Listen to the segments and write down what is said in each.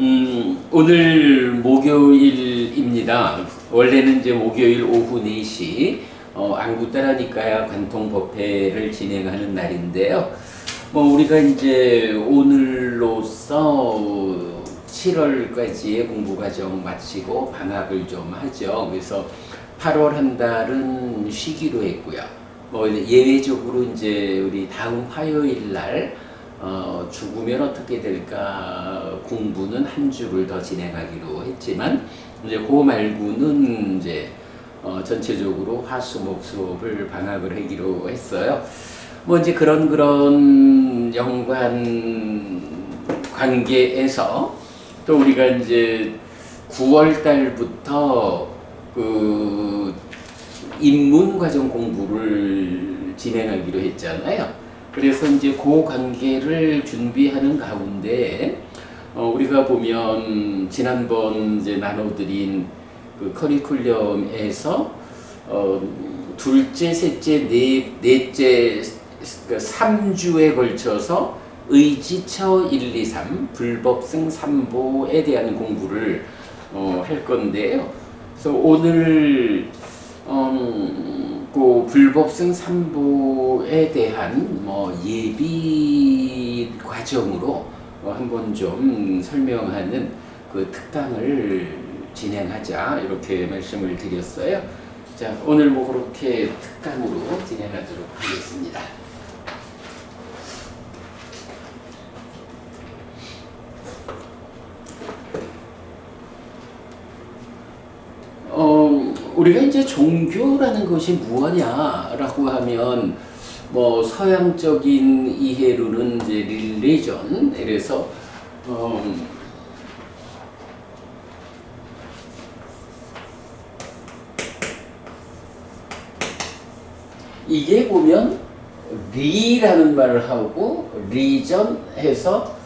오늘 목요일입니다. 원래는 이제 목요일 오후 4시 안구 따라니까야 관통법회를 진행하는 날인데요. 우리가 이제 오늘로써 7월까지의 공부 과정 마치고 방학을 좀 하죠. 그래서 8월 한 달은 쉬기로 했고요. 예외적으로 이제 우리 다음 화요일 날 죽으면 어떻게 될까 공부는 한 주를 더 진행하기로 했지만 이제 그 말고는 이제 전체적으로 화수목 수업을 방학을 하기로 했어요. 이제 그런 연관 관계에서 또 우리가 이제 9월 달부터 그 입문 과정 공부를 진행하기로 했잖아요. 그래서 이제 그 관계를 준비하는 가운데 우리가 보면 지난번 이제 나눠드린 그 커리큘럼에서 둘째, 셋째, 넷째 3주에 걸쳐서 의지처 1, 2, 3 불법승 3보에 대한 공부를 할 건데요. 그래서 오늘 그 불법승 3보에 대한 예비 과정으로 한번 좀 설명하는 그 특강을 진행하자 이렇게 말씀을 드렸어요. 자, 오늘 그렇게 특강으로 진행하도록 하겠습니다. 우리가 이제 종교라는 것이 무엇이냐라고 하면 서양적인 이해로는 이제 릴리전, 그래서 이게 보면 리라는 말을 하고 리전 해서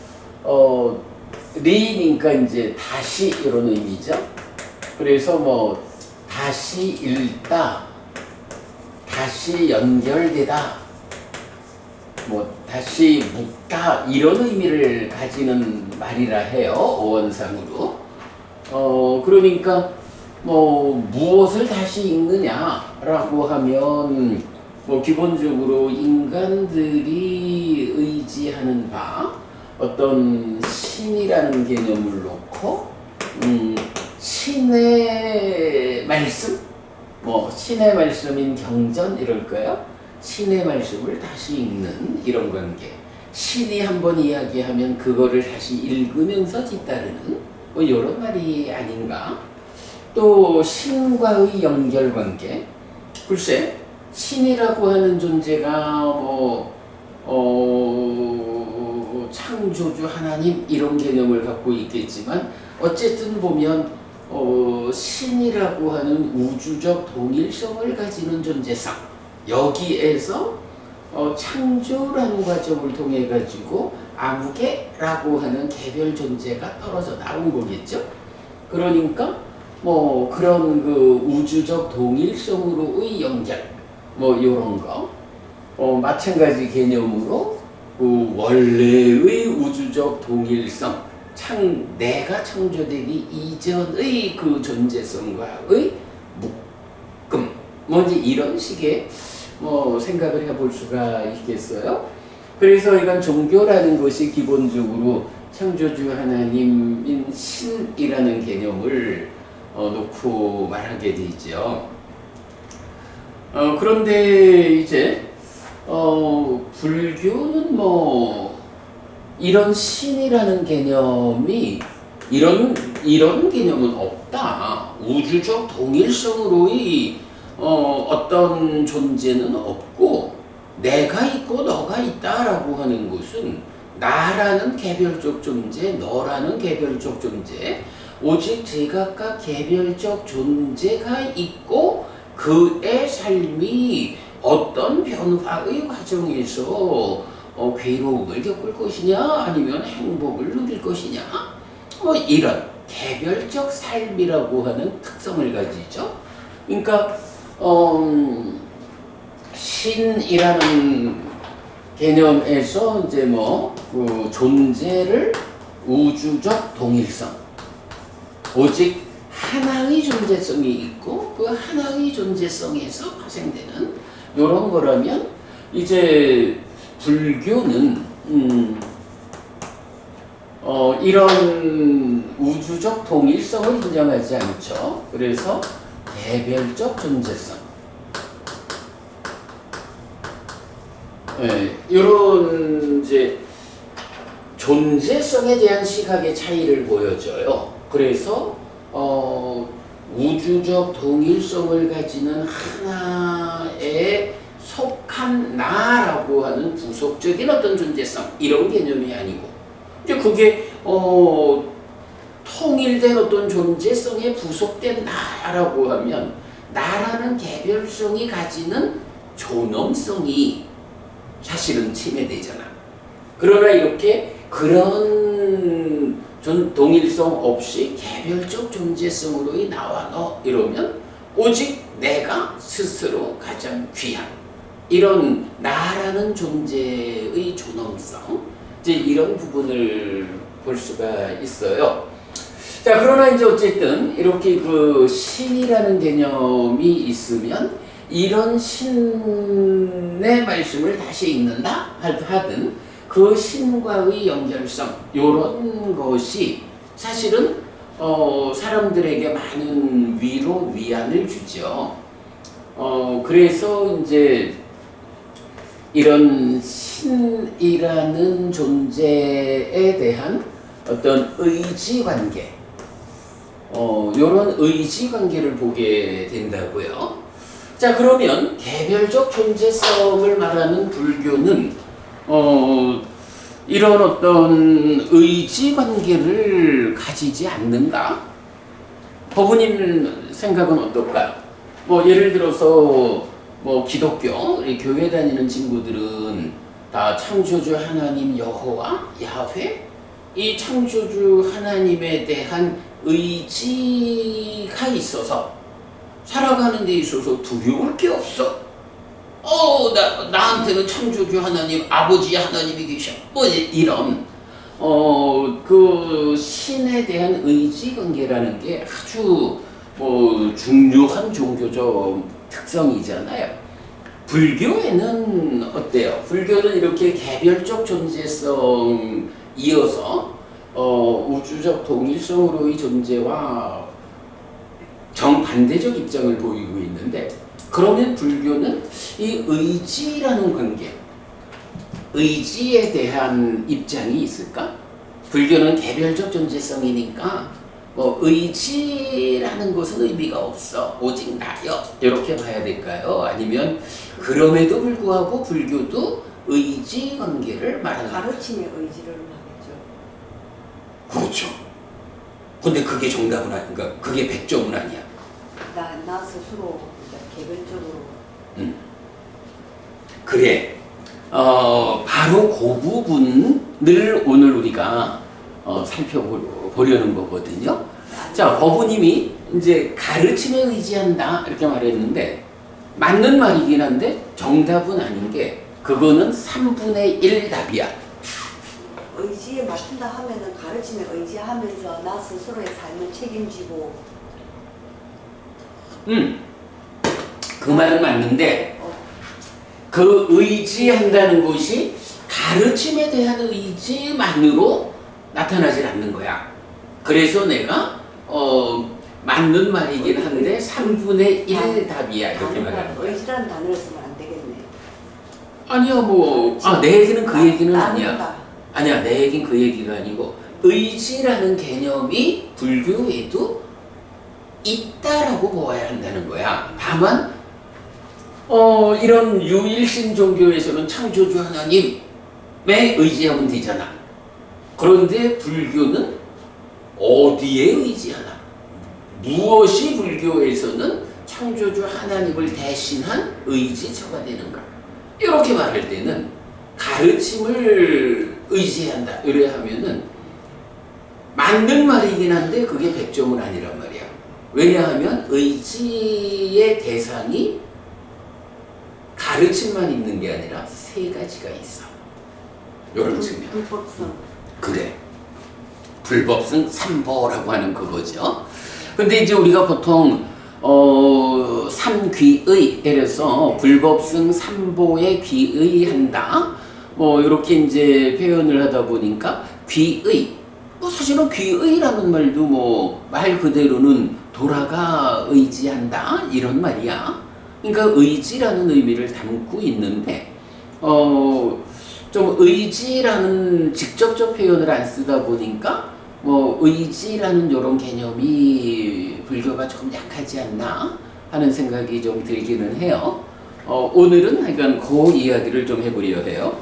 리니까 이제 다시 이런 의미죠. 그래서 다시 읽다, 다시 연결되다, 다시 묻다 이런 의미를 가지는 말이라 해요. 어원상으로. 그러니까 무엇을 다시 읽느냐라고 하면 기본적으로 인간들이 의지하는 바 어떤 신이라는 개념을 놓고 신의 말씀, 신의 말씀인 경전 이럴까요? 신의 말씀을 다시 읽는 이런 관계. 신이 한번 이야기하면 그거를 다시 읽으면서 뒤따르는 이런 말이 아닌가? 또 신과의 연결관계. 글쎄, 신이라고 하는 존재가 창조주 하나님 이런 개념을 갖고 있겠지만 어쨌든 보면 신이라고 하는 우주적 동일성을 가지는 존재상, 여기에서 창조라는 과정을 통해 가지고 아무개라고 하는 개별 존재가 떨어져 나온 거겠죠. 그러니까 그런 그 우주적 동일성으로의 연결, 요런 거 마찬가지 개념으로 그 원래의 우주적 동일성, 내가 창조되기 이전의 그 존재성과의 묶음, 이제 이런 식의 생각을 해볼 수가 있겠어요. 그래서 이건 종교라는 것이 기본적으로 창조주 하나님인 신이라는 개념을 놓고 말하게 되죠. 그런데 이제 불교는 이런 신이라는 개념이 이런 개념은 없다. 우주적 동일성으로의 어떤 존재는 없고 내가 있고 너가 있다라고 하는 것은 나라는 개별적 존재, 너라는 개별적 존재, 오직 제각각 개별적 존재가 있고 그의 삶이 어떤 변화의 과정에서 괴로움을 겪을 것이냐 아니면 행복을 누릴 것이냐 이런 개별적 삶이라고 하는 특성을 가지죠. 그러니까 신이라는 개념에서 이제 그 존재를 우주적 동일성. 오직 하나의 존재성이 있고 그 하나의 존재성에서 파생되는 이런 거라면 이제 불교는 이런 우주적 동일성을 인정하지 않죠. 그래서 개별적 존재성. 이런 이제 존재성에 대한 시각의 차이를 보여줘요. 그래서 우주적 동일성을 가지는 하나에 속한 나라고 하는 부속적인 어떤 존재성 이런 개념이 아니고 이제 그게 통일된 어떤 존재성에 부속된 나라고 하면 나라는 개별성이 가지는 존엄성이 사실은 침해되잖아. 그러나 이렇게 그런 동일성 없이 개별적 존재성으로의 나와 너 이러면 오직 내가 스스로 가장 귀한 이런 나라는 존재의 존엄성 이제 이런 부분을 볼 수가 있어요. 자, 그러나 이제 어쨌든 이렇게 그 신이라는 개념이 있으면 이런 신의 말씀을 다시 읽는다 하든 그 신과의 연결성 이런 것이 사실은 사람들에게 많은 위로 위안을 주죠. 그래서 이제 이런 신이라는 존재에 대한 어떤 의지 관계, 이런 의지 관계를 보게 된다고요. 자, 그러면 개별적 존재성을 말하는 불교는 이런 어떤 의지 관계를 가지지 않는가? 법우님 생각은 어떨까요? 뭐 예를 들어서 뭐 기독교 교회 다니는 친구들은 다 창조주 하나님 여호와 야훼 이 창조주 하나님에 대한 의지가 있어서 살아가는 데 있어서 두려울 게 없어. 나한테는 창조주 하나님, 아버지 하나님이 계셔. 뭐 이런 그 신에 대한 의지 관계라는 게 아주 뭐 중요한 종교적 특성이잖아요. 불교에는 어때요? 불교는 이렇게 개별적 존재성 이어서 우주적 동일성으로의 존재와 정반대적 입장을 보이고 있는데 그러면 불교는 이 의지라는 관계, 의지에 대한 입장이 있을까? 불교는 개별적 존재성이니까 뭐 의지라는 것은 의미가 없어. 오직 나여. 이렇게 봐야 될까요? 아니면 그럼에도 불구하고 불교도 의지 관계를 말하는 가르침의 의지를 말하죠. 그렇죠. 근데 그게 정답은 아닌가? 그게 100점은 아니야. 나 스스로 개별적으로. 그래. 바로 그 부분을 오늘 우리가 살펴보려는 거거든요. 자, 법우님이 이제 가르침에 의지한다 이렇게 말했는데 맞는 말이긴 한데 정답은 아닌 게 그거는 3분의 1 답이야. 의지에 맞춘다 하면은 가르침에 의지하면서 나 스스로의 삶을 책임지고. 그 말은 맞는데 그 의지한다는 것이 가르침에 대한 의지만으로 나타나질 않는 거야. 그래서 내가 맞는 말이긴 한데 3분의 1 답이야 이렇게 말하는 거야. 의지라는 단어를 쓰면 안 되겠네. 아니야 뭐 내 얘기는 그 얘기는 아니야. 나눈다. 아니야 내 얘기는 그 얘기가 아니고 의지라는 개념이 불교에도 있다라고 보아야 한다는 거야. 다만 이런 유일신 종교에서는 창조주 하나님에 의지하면 되잖아. 그런데 불교는 어디에 의지하나? 무엇이 불교에서는 창조주 하나님을 대신한 의지처가 되는가? 이렇게 말할 때는 가르침을 의지한다. 이래 하면은 맞는 말이긴 한데 그게 100점은 아니란 말이야. 왜냐하면 의지의 대상이 가르침만 있는 게 아니라 3가지가 있어. 이런 측면. 불법성. 그래. 불법승 삼보라고 하는 그거죠. 근데 이제 우리가 보통 삼귀의, 예를 들어서 불법승 삼보에 귀의한다, 뭐 이렇게 이제 표현을 하다 보니까 귀의, 뭐 사실은 귀의라는 말도 뭐 말 그대로는 돌아가 의지한다 이런 말이야. 그러니까 의지라는 의미를 담고 있는데 좀 의지라는 직접적 표현을 안 쓰다 보니까 뭐 의지라는 이런 개념이 불교가 조금 약하지 않나 하는 생각이 좀 들기는 해요. 오늘은 하여간 그 이야기를 좀 해보려 해요.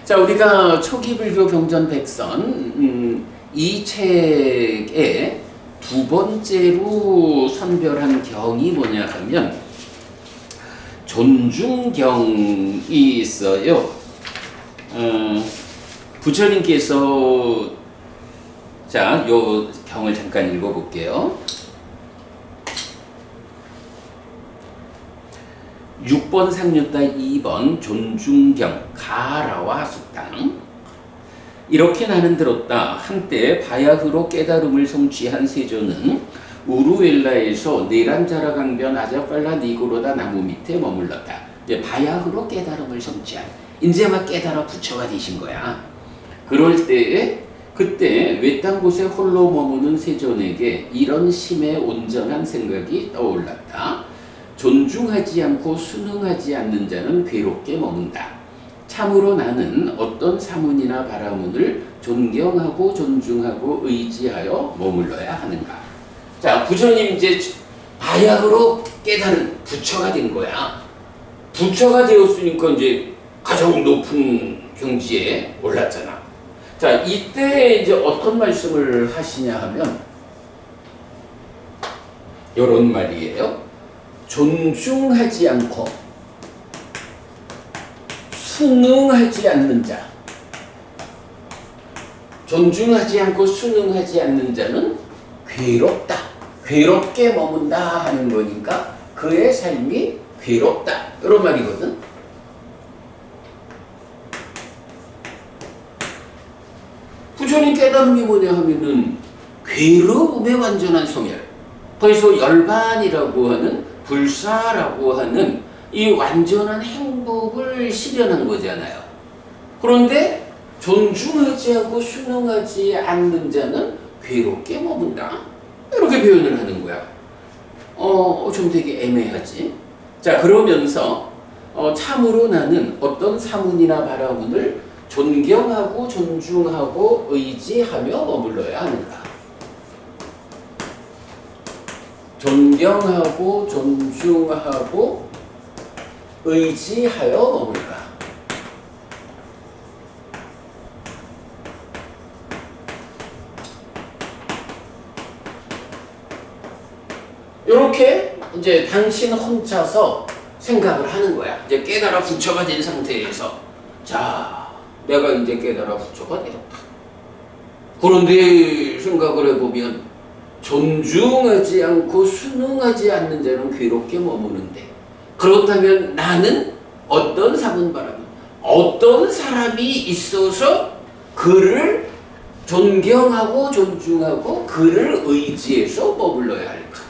자, 우리가 초기 불교 경전 백선 이 책의 두 번째로 선별한 경이 뭐냐 하면 존중경이 있어요. 부처님께서 자, 요 경을 잠깐 읽어볼게요. 6번 상류따 2번 존중경 가라와 숙당. 이렇게 나는 들었다. 한때 바야흐로 깨달음을 성취한 세존은 우루엘라에서 네란자라 강변 아자팔라 니고로다 나무 밑에 머물렀다. 이제 바야흐로 깨달음을 성취한, 이제 막 깨달아 부처가 되신 거야. 그럴 때에 그때 외딴 곳에 홀로 머무는 세존에게 이런 심에 온전한 생각이 떠올랐다. 존중하지 않고 순응하지 않는 자는 괴롭게 머문다. 참으로 나는 어떤 사문이나 바라문을 존경하고 존중하고 의지하여 머물러야 하는가. 자, 부처님 이제 바야흐로 깨달은 부처가 된 거야. 부처가 되었으니까 이제 가장 높은 경지에 올랐잖아. 자, 이때 이제 어떤 말씀을 하시냐 하면 요런 말이에요. 존중하지 않고 순응하지 않는 자, 존중하지 않고 순응하지 않는 자는 괴롭다, 괴롭게 머문다 하는 거니까 그의 삶이 괴롭다 이런 말이거든. 부처님 깨달음이 뭐냐 하면은 괴로움의 완전한 소멸, 거기서 열반이라고 하는 불사라고 하는 이 완전한 행복을 실현한 거잖아요. 그런데 존중하지 않고 순응하지 않는 자는 괴롭게 머문다. 이렇게 표현을 하는 거야. 좀 되게 애매하지. 자, 그러면서 참으로 나는 어떤 사문이나 바라문을 존경하고 존중하고 의지하며 머물러야 하는가. 존경하고 존중하고 의지하여 머물까. 이렇게 이제 당신 혼자서 생각을 하는 거야. 이제 깨달아 부처가 된 상태에서, 자, 내가 이제 깨달아 부처가 되었다. 그런데 생각을 해보면 존중하지 않고 순응하지 않는 자는 괴롭게 머무는데, 그렇다면 나는 어떤 사문바람, 어떤 사람이 있어서 그를 존경하고 존중하고 그를 의지해서 머물러야 할까?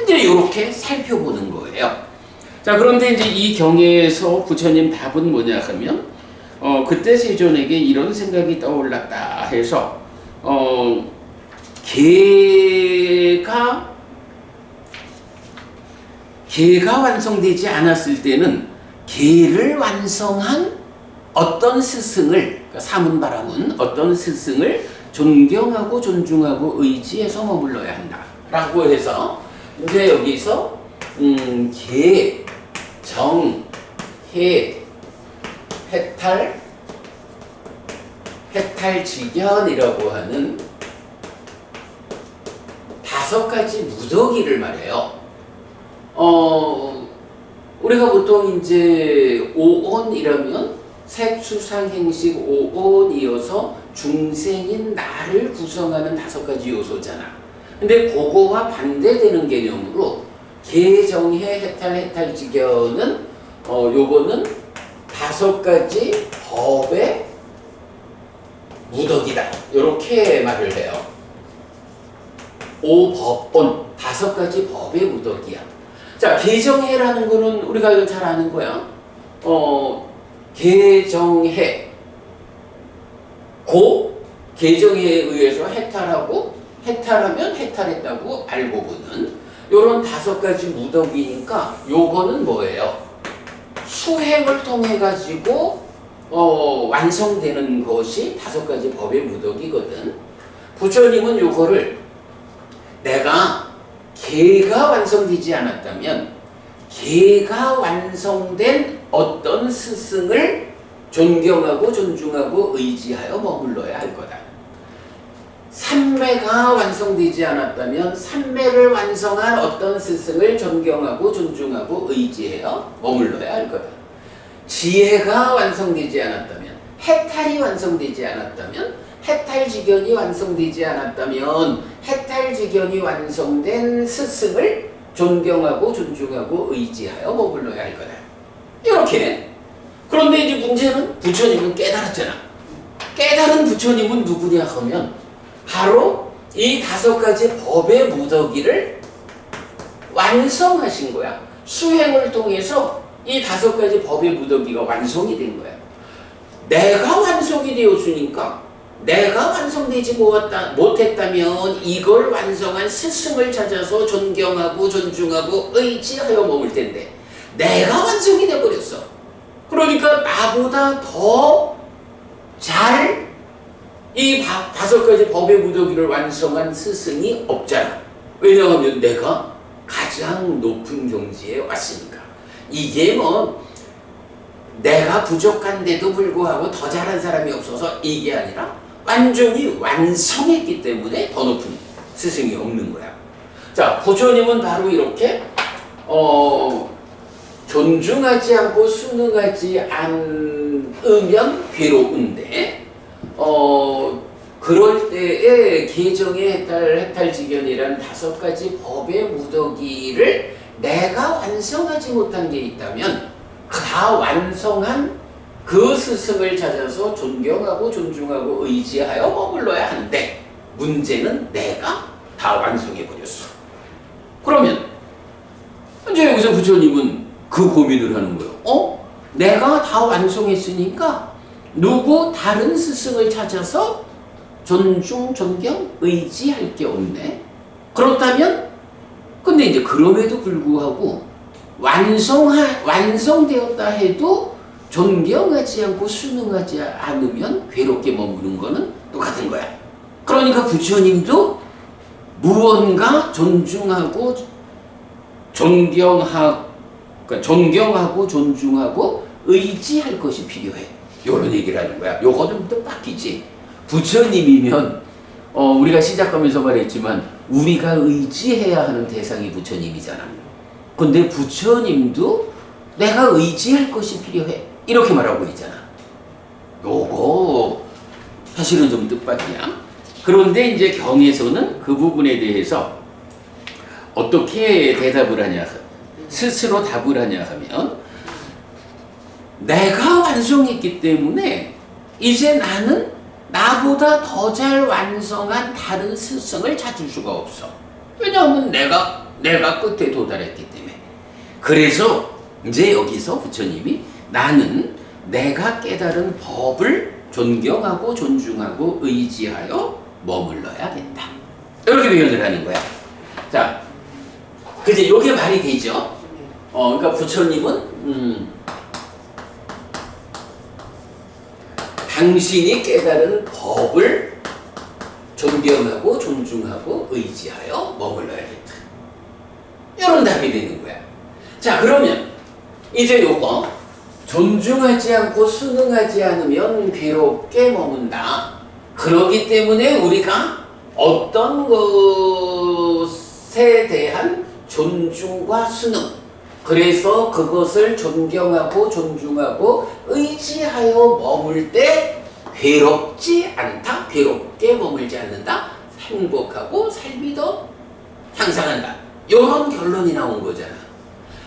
이제 이렇게 살펴보는 거예요. 자, 그런데 이제 이 경에서 부처님 답은 뭐냐 하면 그때 세존에게 이런 생각이 떠올랐다 해서 개가 완성되지 않았을 때는 개를 완성한 어떤 스승을, 그러니까 사문바람은 어떤 스승을 존경하고 존중하고 의지해서 머물러야 한다 라고 해서 이제 여기서 개, 정, 해, 해탈직연이라고 하는 5가지 무더기를 말해요. 우리가 보통 이제 오온이라면 색수상행식 오온이어서 중생인 나를 구성하는 5가지 요소잖아. 근데 그거와 반대되는 개념으로 개정해 해탈직연은 요거는 5가지 법의 무더기다. 이렇게 말을 해요. 오법온 5가지 법의 무더기야. 자, 개정해라는 거는 우리가 이거 잘 아는 거야. 개정해. 개정해에 의해서 해탈하고 해탈하면 해탈했다고 알고 보는 요런 5가지 무더기니까 요거는 뭐예요? 수행을 통해 가지고 완성되는 것이 5가지 법의 무더기거든. 부처님은 요거를 내가 개가 완성되지 않았다면 개가 완성된 어떤 스승을 존경하고 존중하고 의지하여 머물러야 할 거다. 삼매가 완성되지 않았다면 삼매를 완성한 어떤 스승을 존경하고 존중하고 의지하여 머물러야 할 거다. 지혜가 완성되지 않았다면, 해탈이 완성되지 않았다면, 해탈지견이 완성되지 않았다면 해탈지견이 완성된 스승을 존경하고 존중하고 의지하여 머물러야 할 거다. 이렇게. 그런데 이제 문제는 부처님은 깨달았잖아. 깨달은 부처님은 누구냐 하면 바로 이 5가지 법의 무더기를 완성하신 거야. 수행을 통해서 이 5가지 법의 무더기가 완성이 된 거야. 내가 완성이 되었으니까 내가 완성되지 못했다면 이걸 완성한 스승을 찾아서 존경하고 존중하고 의지하여 머물 텐데 내가 완성이 되어버렸어. 그러니까 나보다 더 잘 이 5가지 법의 무더기를 완성한 스승이 없잖아. 왜냐하면 내가 가장 높은 경지에 왔으니까. 이게 뭐 내가 부족한데도 불구하고 더 잘한 사람이 없어서 이게 아니라 완전히 완성했기 때문에 더 높은 스승이 없는 거야. 자, 부처님은 바로 이렇게 존중하지 않고 순응하지 않으면 괴로운데 그럴 때에 개정의 해탈지견이란 5가지 법의 무더기를 내가 완성하지 못한 게 있다면 다 완성한 그 스승을 찾아서 존경하고 존중하고 의지하여 머물러야 하는데 문제는 내가 다 완성해버렸어. 그러면 이제 여기서 부처님은 그 고민을 하는 거예요. 내가 다 완성했으니까 누구 다른 스승을 찾아서 존중, 존경, 의지할 게 없네. 그렇다면 근데 이제 그럼에도 불구하고 완성되었다 해도 존경하지 않고 순응하지 않으면 괴롭게 머무는 거는 똑같은 거야. 그러니까 부처님도 무언가 존중하고 존경하고 존중하고 의지할 것이 필요해. 이런 얘기를 하는 거야. 요거 좀 뜻밖이지. 부처님이면 우리가 시작하면서 말했지만 우리가 의지해야 하는 대상이 부처님이잖아. 근데 부처님도 내가 의지할 것이 필요해. 이렇게 말하고 있잖아. 요거 사실은 좀 뜻밖이야. 그런데 이제 경에서는 그 부분에 대해서 어떻게 대답을 하냐, 스스로 답을 하냐 하면 내가 완성했기 때문에 이제 나는 나보다 더 잘 완성한 다른 스승을 찾을 수가 없어. 왜냐하면 내가 끝에 도달했기 때문에. 그래서 이제 여기서 부처님이 나는 내가 깨달은 법을 존경하고 존중하고 의지하여 머물러야겠다. 이렇게 표현을 하는 거야. 자, 그제 요게 말이 되죠? 그러니까 부처님은 당신이 깨달은 법을 존경하고 존중하고 의지하여 머물러야겠다. 이런 답이 되는 거야. 자, 그러면 이제 요거 존중하지 않고 순응하지 않으면 괴롭게 머문다. 그렇기 때문에 우리가 어떤 것에 대한 존중과 순응, 그래서 그것을 존경하고 존중하고 의지하여 머물 때 괴롭지 않다, 괴롭게 머물지 않는다, 행복하고 삶이 더 향상한다. 이런 결론이 나온 거잖아.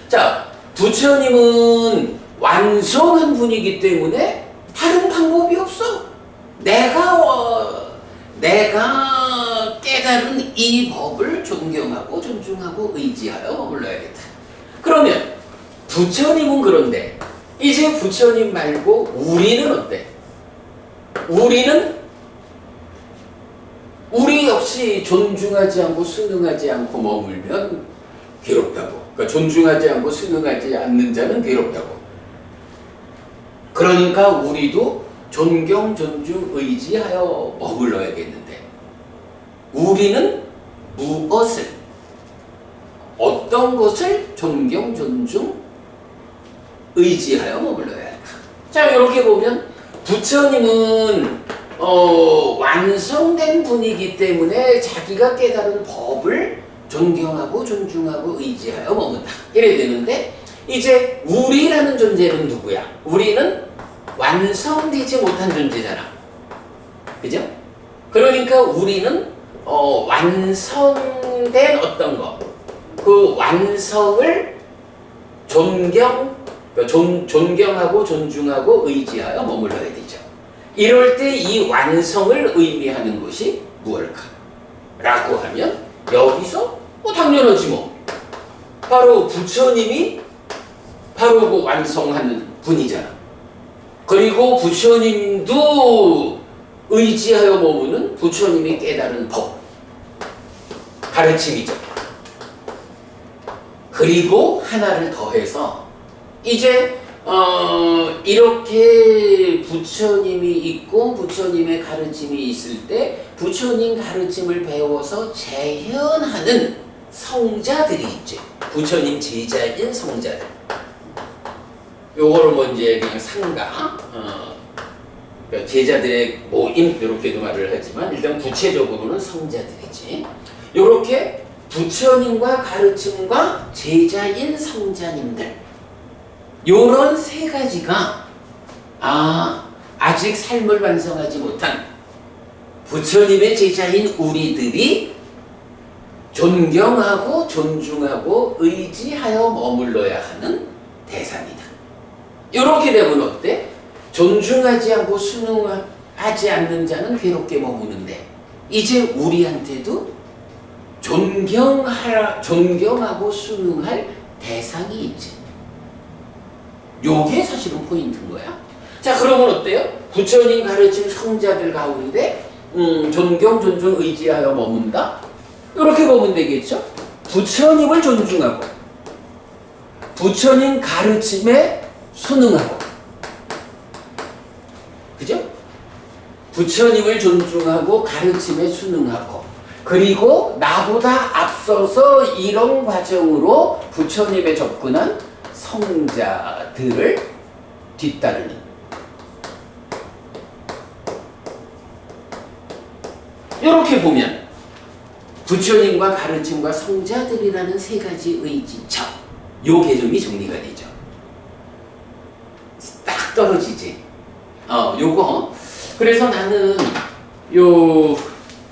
자, 부처님은 완성한 분이기 때문에 다른 방법이 없어. 내가 깨달은 이 법을 존경하고 존중하고 의지하여 머물러야겠다. 그러면 부처님은 그런데 이제 부처님 말고 우리는 어때? 우리 역시 존중하지 않고 순응하지 않고 머물면 괴롭다고. 그러니까 존중하지 않고 순응하지 않는 자는 괴롭다고. 그러니까 우리도 존경, 존중, 의지하여 머물러야겠는데 우리는 무엇을, 어떤 것을 존경, 존중, 의지하여 머물러야 할까? 자, 이렇게 보면 부처님은 완성된 분이기 때문에 자기가 깨달은 법을 존경하고 존중하고 의지하여 머문다. 이래야 되는데 이제 우리라는 존재는 누구야? 우리는 완성되지 못한 존재잖아. 그죠? 그러니까 우리는 완성된 어떤 것, 그 완성을 존경하고 존중하고 의지하여 머물러야 되죠. 이럴 때 이 완성을 의미하는 것이 무엇일까? 라고 하면 여기서 당연하지 뭐. 바로 부처님이 바로 그 완성하는 분이잖아. 그리고 부처님도 의지하여 머무는 부처님이 깨달은 법, 가르침이죠. 그리고 하나를 더해서 이제 이렇게 부처님이 있고 부처님의 가르침이 있을 때 부처님 가르침을 배워서 재현하는 성자들이 있지. 부처님 제자인 성자들. 요거를 뭐 이제 그냥 상가, 그러니까 제자들의 모임 이렇게도 말을 하지만 일단 구체적으로는 성자들이지. 요렇게 부처님과 가르침과 제자인 성자님들, 요런 세 가지가 아직 삶을 완성하지 못한 부처님의 제자인 우리들이 존경하고 존중하고 의지하여 머물러야 하는 대상이다. 이렇게 되면 어때? 존중하지 않고 순응하지 않는 자는 괴롭게 머무는데 이제 우리한테도 존경하고 순응할 대상이 있지. 요게 사실은 포인트인 거야. 자, 그러면 어때요? 부처님 가르친 성자들 가운데 존경, 존중, 의지하여 머문다? 이렇게 보면 되겠죠? 부처님을 존중하고 부처님 가르침에 순응하고, 그죠? 부처님을 존중하고 가르침에 순응하고, 그리고 나보다 앞서서 이런 과정으로 부처님에 접근한 성자들을 뒤따르는. 이렇게 보면 부처님과 가르침과 성자들이라는 세 가지 의지처, 요 개념이 정리가 되죠. 딱 떨어지지. 요거. 그래서 나는 요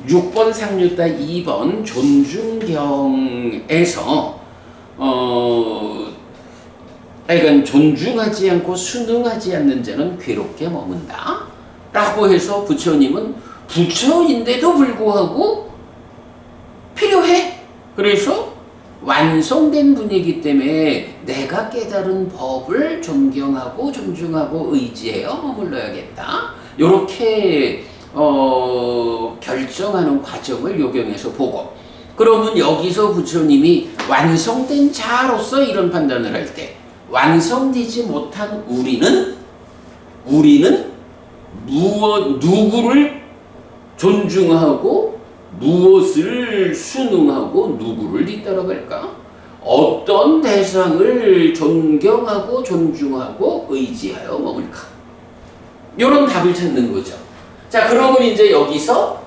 6번 상류따 2번 존중경에서 그러니까 존중하지 않고 순응하지 않는 자는 괴롭게 머문다 라고 해서 부처님은 부처인데도 불구하고 필요해. 그래서 완성된 분이기 때문에 내가 깨달은 법을 존경하고 존중하고 의지하여 머물러야겠다. 요렇게 결정하는 과정을 요경에서 보고, 그러면 여기서 부처님이 완성된 자로서 이런 판단을 할 때 완성되지 못한 우리는 누구를 존중하고 무엇을 순응하고 누구를 뒤따라갈까? 어떤 대상을 존경하고 존중하고 의지하여 머물까? 이런 답을 찾는 거죠. 자, 그러면 이제 여기서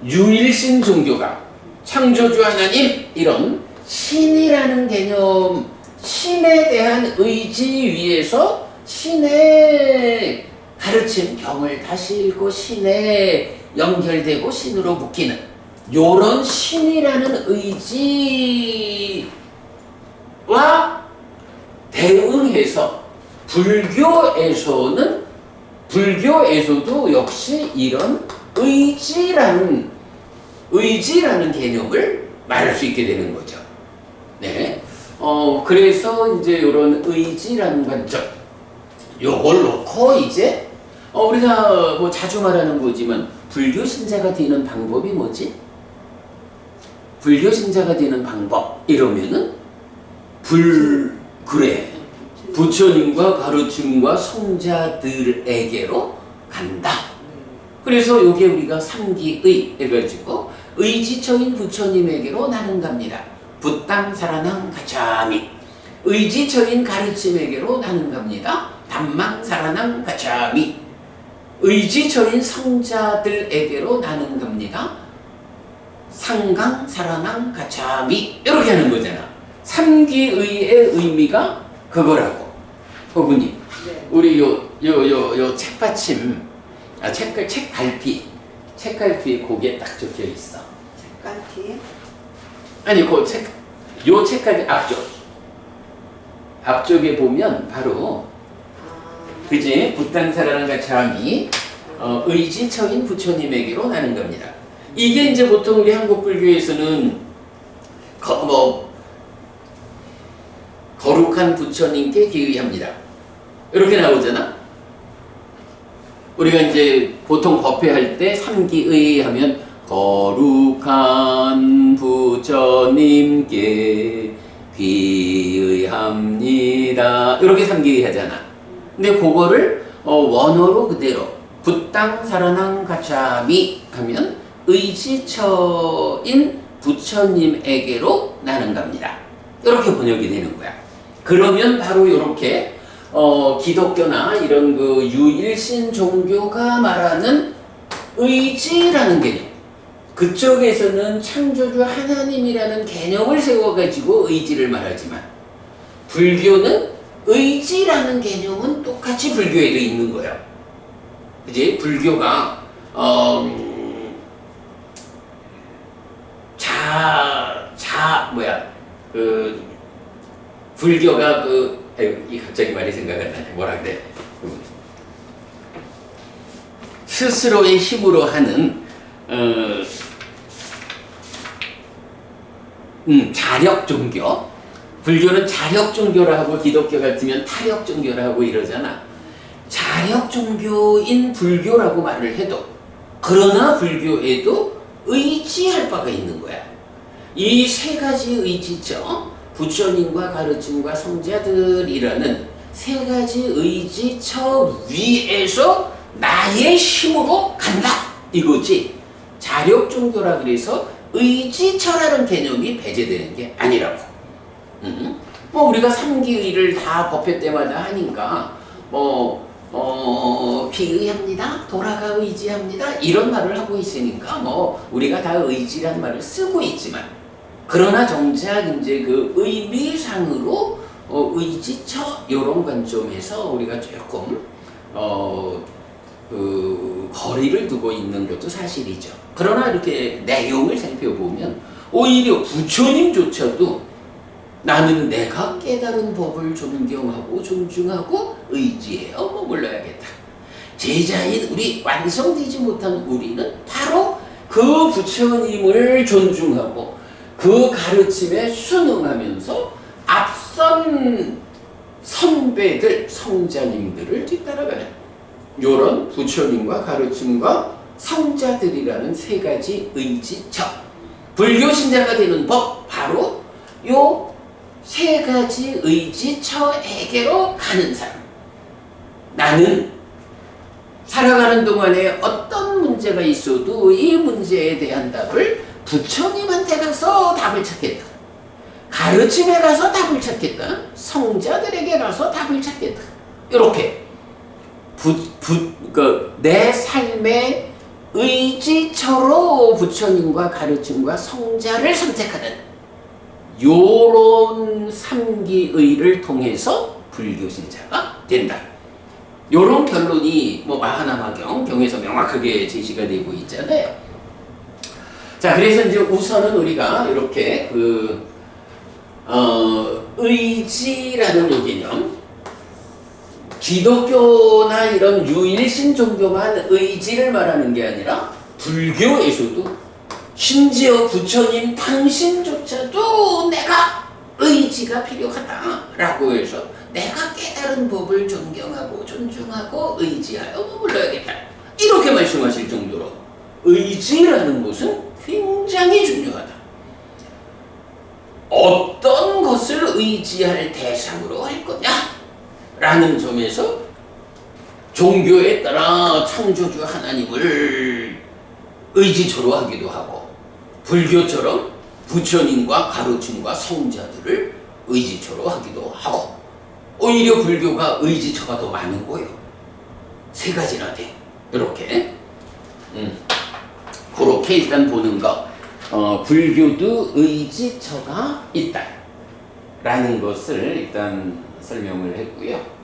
유일신 종교가 창조주 하나님, 이런 신이라는 개념, 신에 대한 의지 위에서 신의 가르침, 경을 다시 읽고 신에 연결되고 신으로 묶이는 요런 신이라는 의지와 대응해서 불교에서도 역시 이런 의지라는 의지라는 개념을 말할 수 있게 되는 거죠. 네. 그래서 이제 이런 의지라는 관점, 요걸 놓고 이제 우리가 뭐 자주 말하는 거지만 불교 신자가 되는 방법이 뭐지? 불교 신자가 되는 방법 이러면은 그래 부처님과 가르침과 성자들에게로 간다. 그래서 요게 우리가 삼기의 해가지고 의지처인 부처님에게로 나는 갑니다. 부땅 사라낭 가차미. 의지처인 가르침에게로 나는 갑니다. 담망 사라낭 가차미. 의지처인 성자들에게로 나는 갑니다. 상강 사라낭 가차미. 이렇게 하는 거잖아. 삼기의의 의미가 그거라고. 어머니, 네. 우리 요 책받침, 책갈피에 거기에 딱 적혀 있어. 책갈피. 아니, 요 책갈피 앞쪽에 보면 바로, 그지? 부땅사라는 가차미, 의지처인 부처님에게로 나는 겁니다. 이게 이제 보통 우리 한국 불교에서는 거룩한 부처님께 기의합니다. 이렇게 나오잖아. 우리가 이제 보통 법회할 때 삼기의 하면 거룩한 부처님께 귀의합니다. 이렇게 삼기의 하잖아. 근데 그거를 원어로 그대로 부땅 사라낭 가차미 하면 의지처인 부처님에게로 나는 갑니다. 이렇게 번역이 되는 거야. 그러면 바로 이렇게 기독교나 이런 그 유일신 종교가 말하는 의지라는 개념, 그쪽에서는 창조주 하나님이라는 개념을 세워가지고 의지를 말하지만 불교는 의지라는 개념은 똑같이 불교에도 있는 거예요. 그지? 불교가 불교가 갑자기 말이 생각 안 나네. 뭐라 그래? 스스로의 힘으로 하는 자력 종교. 불교는 자력 종교라 하고 기독교 같으면 타력 종교라 하고 이러잖아. 자력 종교인 불교라고 말을 해도, 그러나 불교에도 의지할 바가 있는 거야. 이 세 가지 의지죠. 부처님과 가르침과 성자들이라는 세 가지 의지처 위에서 나의 힘으로 간다 이거지. 자력 종교라 그래서 의지처라는 개념이 배제되는 게 아니라고. 뭐 우리가 삼기의를 다 법회 때마다 하니까 비의합니다, 돌아가 의지합니다 이런 말을 하고 있으니까 뭐 우리가 다 의지라는 말을 쓰고 있지만, 그러나 정작 이제 그 의미상으로 의지처 이런 관점에서 우리가 조금 거리를 두고 있는 것도 사실이죠. 그러나 이렇게 내용을 살펴보면 오히려 부처님조차도 나는 내가 깨달은 법을 존경하고 존중하고 의지에 머물러야겠다. 제자인 우리, 완성되지 못한 우리는 바로 그 부처님을 존중하고 그 가르침에 순응하면서 앞선 선배들, 성자님들을 뒤따라가는 이런 부처님과 가르침과 성자들이라는 세 가지 의지처. 불교 신자가 되는 법, 바로 요 세 가지 의지처에게로 가는 사람. 나는 살아가는 동안에 어떤 문제가 있어도 이 문제에 대한 답을 부처님한테 가서 답을 찾겠다. 가르침에 가서 답을 찾겠다. 성자들에게 가서 답을 찾겠다. 이렇게 내 삶의 의지처로 부처님과 가르침과 성자를 선택하는 요런 삼기의를 통해서 불교신자가 된다. 요런 결론이 뭐 마하나마경 경에서 명확하게 제시가 되고 있잖아요. 자, 그래서 이제 우선은 우리가 이렇게 의지라는 요 개념, 기독교나 이런 유일신 종교만 의지를 말하는 게 아니라 불교에서도 심지어 부처님 당신조차도 내가 의지가 필요하다라고 해서 내가 깨달은 법을 존경하고 존중하고 의지하여 머물러야겠다. 이렇게 말씀하실 정도로 의지라는 것은 굉장히 중요하다. 어떤 것을 의지할 대상으로 할 거냐? 라는 점에서 종교에 따라 창조주 하나님을 의지처로 하기도 하고, 불교처럼 부처님과 가르침과 성자들을 의지처로 하기도 하고, 오히려 불교가 의지처가 더 많은 거예요. 세 가지나 돼. 이렇게 그렇게 일단 보는 거. 불교도 의지처가 있다 라는 것을 일단 설명을 했고요.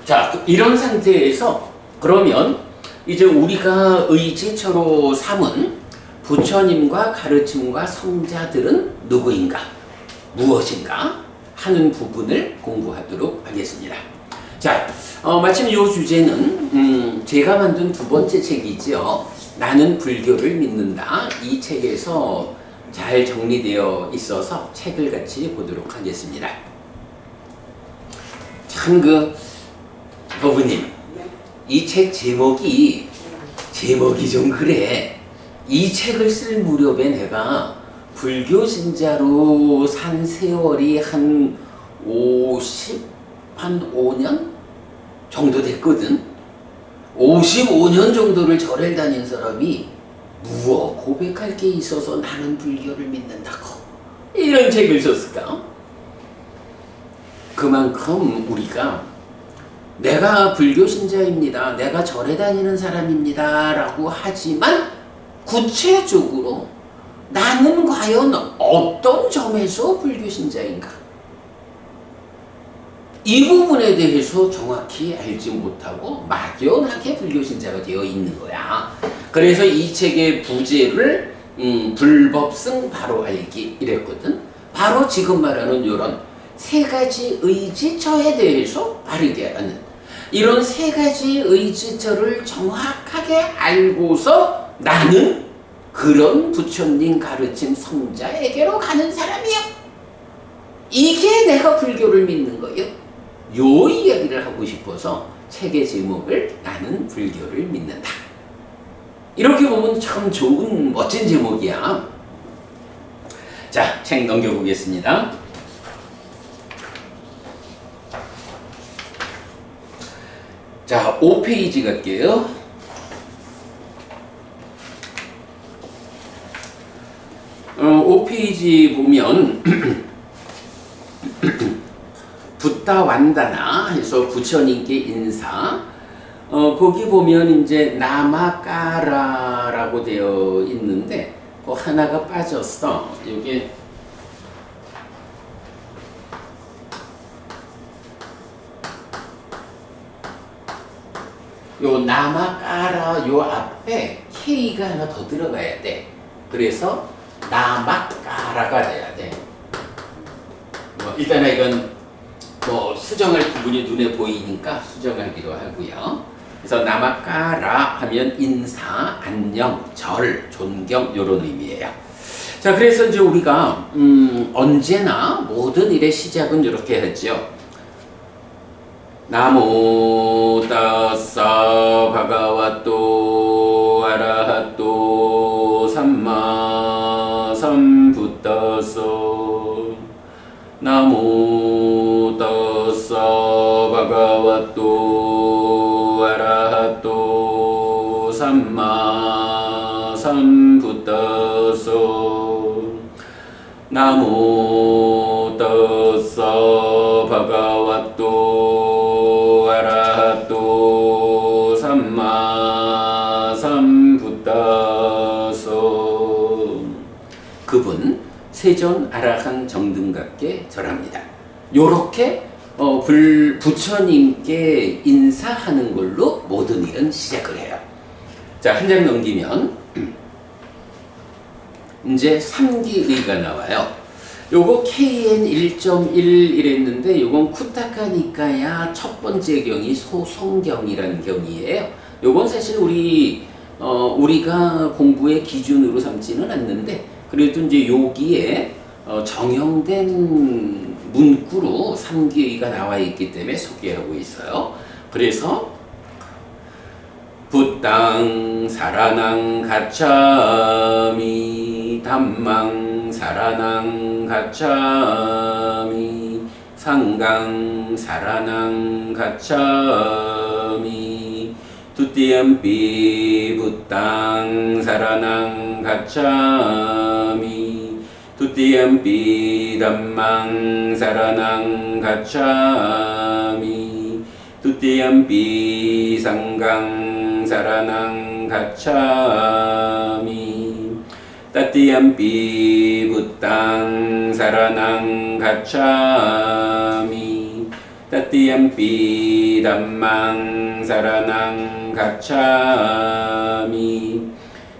자, 이런 상태에서 그러면 이제 우리가 의지처로 삼은 부처님과 가르침과 성자들은 누구인가, 무엇인가 하는 부분을 공부하도록 하겠습니다. 자, 마침 이 주제는 제가 만든 두 번째 책이지요. 나는 불교를 믿는다. 이 책에서 잘 정리되어 있어서 책을 같이 보도록 하겠습니다. 참 어부님, 이 책 제목이 좀 그래. 이 책을 쓸 무렵에 내가 불교 신자로 산 세월이 한 5년 정도 됐거든. 55년 정도를 절을 다닌 사람이 무엇 고백할 게 있어서 나는 불교를 믿는다고 이런 책을 썼을까? 그만큼 우리가 내가 불교 신자입니다, 내가 절에 다니는 사람입니다 라고 하지만 구체적으로 나는 과연 어떤 점에서 불교 신자인가? 이 부분에 대해서 정확히 알지 못하고 막연하게 불교 신자가 되어 있는 거야. 그래서 이 책의 부제를 불법승 바로 알기 이랬거든. 바로 지금 말하는 이런 세 가지 의지처에 대해서 바르게 하는, 이런 세 가지 의지처를 정확하게 알고서 나는 그런 부처님 가르침 성자에게로 가는 사람이야. 이게 내가 불교를 믿는 거예요. 요 이야기를 하고 싶어서 책의 제목을 나는 불교를 믿는다. 이렇게 보면 참 좋은 멋진 제목이야. 자, 책 넘겨보겠습니다. 자, 5페이지 갈게요. 5페이지 보면 붓다 완다나 해서 부처님께 인사, 거기 보면 이제 나마까라라고 되어 있는데 그 하나가 빠졌어. 이게 요 나마까라 요 앞에 K가 하나 더 들어가야 돼. 그래서 나마까라가 돼야 돼. 일단 이건 수정할 부분이 눈에 보이니까 수정하기로 하고요. 그래서 나마까라 하면 인사, 안녕, 절, 존경 이런 의미예요. 자, 그래서 이제 우리가 언제나 모든 일의 시작은 이렇게 하죠. 나모 따사 바가와또 아라하또 삼마 삼부따서 나모 따사 바가와또 아라하또 삼마 삼부따서 나모 따사 바가와또 아라하또 삼마 삼부따서. 그분 세존 아라한 정등각께 절합니다. 요렇게 부처님께 인사하는 걸로 모든 일은 시작을 해요. 자, 한 장 넘기면 이제 삼기의가 나와요. 요거 KN 1.1 이랬는데 요건 쿠타카니카야 첫 번째 경이 소송경이라는 경이에요. 요건 사실 우리가 공부의 기준으로 삼지는 않는데 그래도 이제 여기에 정형된 문구로 3기가 나와 있기 때문에 소개하고 있어요. 그래서 붓당 사라낭 가차미 담망 사라낭 가차미 상강 사라낭 가차미 두띠암피 붓당 사라낭 가차미 두띠암피 담망 사라낭 가차미 두띠암피 상강 사라낭 가차미 따띠암피 붓당 사라낭 가차미 따띠암피 담망 사라낭 가차미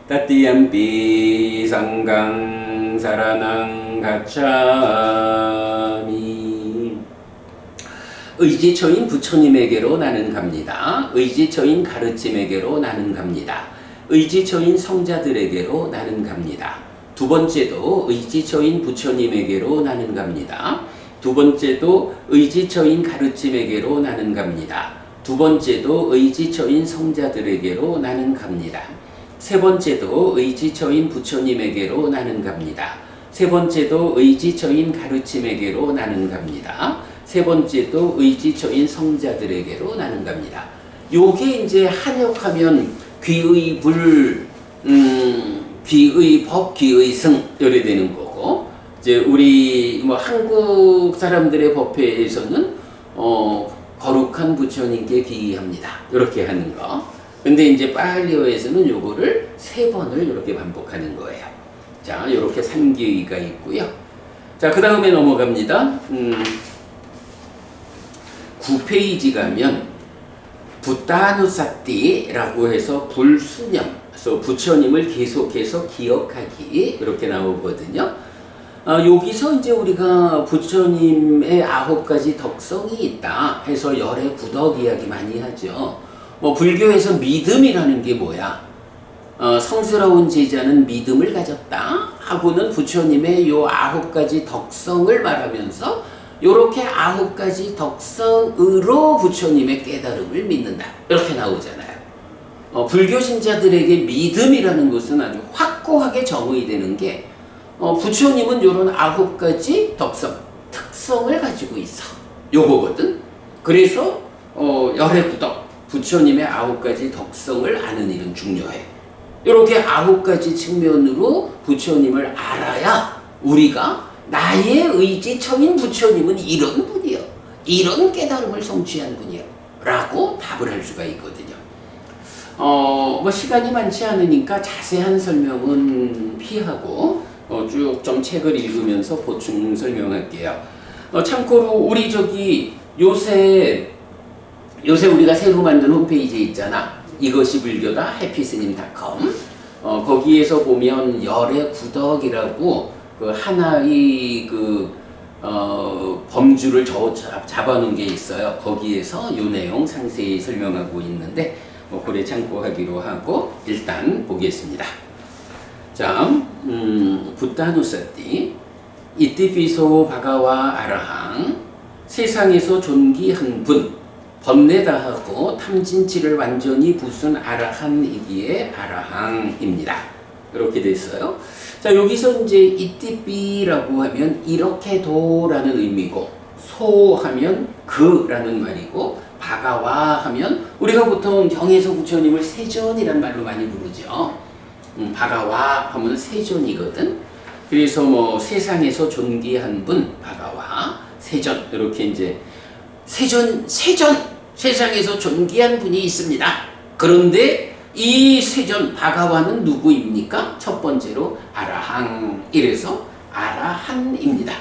따띠암피 상강 사라낭 가차미. 의지처인 부처님에게로 나는 갑니다. 의지처인 가르침에게로 나는 갑니다. 의지처인 성자들에게로 나는 갑니다. 두 번째도 의지처인 부처님에게로 나는 갑니다. 두 번째도 의지처인 가르침에게로 나는 갑니다. 두 번째도 의지처인 성자들에게로 나는 갑니다. 세 번째도 의지처인 부처님에게로 나는 갑니다. 세 번째도 의지처인 가르침에게로 나는 갑니다. 세 번째도 의지처인 성자들에게로 나는 갑니다. 요게 이제 한역하면 귀의 불, 귀의 법, 귀의 승 이래 되는 거고, 이제 우리 뭐 한국 사람들의 법회에서는 거룩한 부처님께 귀의합니다. 이렇게 하는 거. 근데 이제 팔리어에서는 요거를 3번을 이렇게 반복하는 거예요. 자, 이렇게 3기의가 있고요. 자, 그 다음에 넘어갑니다. 9페이지 가면 붓다누사띠라고 해서 불수념, 그래서 부처님을 계속해서 기억하기 이렇게 나오거든요. 여기서 이제 우리가 부처님의 9가지 덕성이 있다 해서 열의 구덕 이야기 많이 하죠. 뭐 불교에서 믿음이라는 게 뭐야? 성스러운 제자는 믿음을 가졌다 하고는 부처님의 요 9가지 덕성을 말하면서 요렇게 9가지 덕성으로 부처님의 깨달음을 믿는다 이렇게 나오잖아요. 불교 신자들에게 믿음이라는 것은 아주 확고하게 정의되는 게 부처님은 요런 9가지 덕성, 특성을 가지고 있어 요거거든. 그래서 열의 구덕, 부처님의 9가지 덕성을 아는 일은 중요해. 이렇게 9가지 측면으로 부처님을 알아야 우리가 나의 의지처인 부처님은 이런 분이요, 이런 깨달음을 성취한 분이요 라고 답을 할 수가 있거든요. 뭐 시간이 많지 않으니까 자세한 설명은 피하고 쭉 좀 책을 읽으면서 보충 설명할게요. 참고로 우리 요새 우리가 새로 만든 홈페이지 있잖아. 이것이 불교다 해피스님.com. 거기에서 보면 열의 구덕이라고 그 하나의 범주를 잡아놓은 게 있어요. 거기에서 이 내용 상세히 설명하고 있는데 그래 참고하기로 하고 일단 보겠습니다. 자, 붓다누사띠 이띠피소 바가와 아라항 세상에서 존귀한 분 번뇌다하고 탐진치를 완전히 부순 아라한이기에 아라항입니다. 이렇게 됐어요. 자, 여기서 이제 이띠비라고 하면 이렇게도라는 의미고, 소하면 그라는 말이고, 바가와 하면 우리가 보통 경에서 부처님을 세존이란 말로 많이 부르죠. 바가와 하면 세존이거든. 그래서 뭐 세상에서 존귀한 분 바가와 세존 이렇게 이제 세존 세상에서 존귀한 분이 있습니다. 그런데 이 세존 바가와는 누구입니까? 첫 번째로 아라항. 이래서 아라한입니다.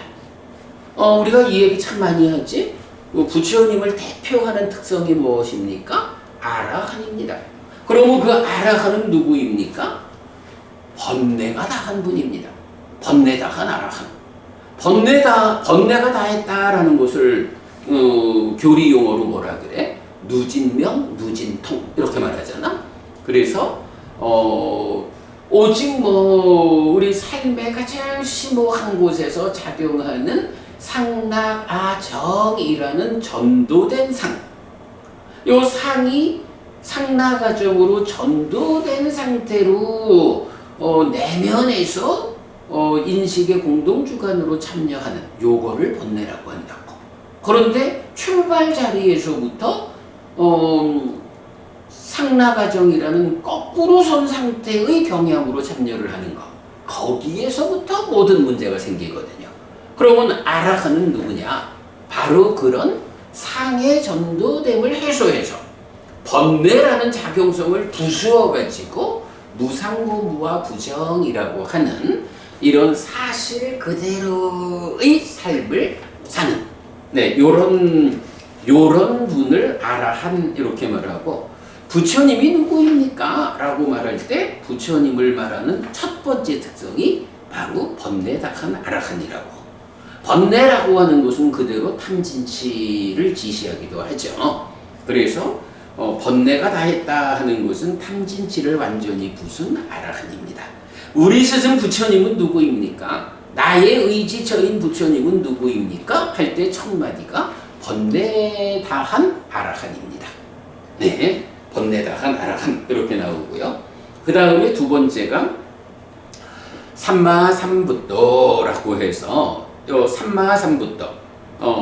우리가 이 얘기 참 많이 하지. 부처님을 대표하는 특성이 무엇입니까? 아라한입니다. 그러면 그 아라한은 누구입니까? 번뇌가 다한 분입니다. 번뇌 다한 아라한. 번뇌가 다 했다라는 것을 교리 용어로 뭐라 그래? 누진명, 누진통 이렇게 말하잖아. 그래서 오직 우리 삶의 가장 심오한 곳에서 작용하는 상나아정이라는 전도된 상. 요 상이 상나가정으로 전도된 상태로 내면에서 인식의 공동주관으로 참여하는 요거를 번뇌라고 한다고. 그런데 출발 자리에서부터 상나가정이라는 거꾸로 선 상태의 경향으로 참여를 하는 것. 거기에서부터 모든 문제가 생기거든요. 그러면 아라한은 누구냐? 바로 그런 상의 전도됨을 해소해서 번뇌라는 작용성을 부수어가지고 무상고무와 부정이라고 하는 이런 사실 그대로의 삶을 사는 요런 분을 아라한 이렇게 말하고, 부처님이 누구입니까? 라고 말할 때 부처님을 말하는 첫 번째 특성이 바로 번뇌다한 아라한이라고. 번뇌라고 하는 것은 그대로 탐진치를 지시하기도 하죠. 그래서 번뇌가 다 했다 하는 것은 탐진치를 완전히 부순 아라한입니다. 우리 스승 부처님은 누구입니까? 나의 의지처인 부처님은 누구입니까? 할 때 첫 마디가 번뇌다한 아라한입니다. 네, 번뇌다한 아라한 이렇게 나오고요. 그 다음에 두 번째가 삼마삼부토라고 해서 요 삼마삼부토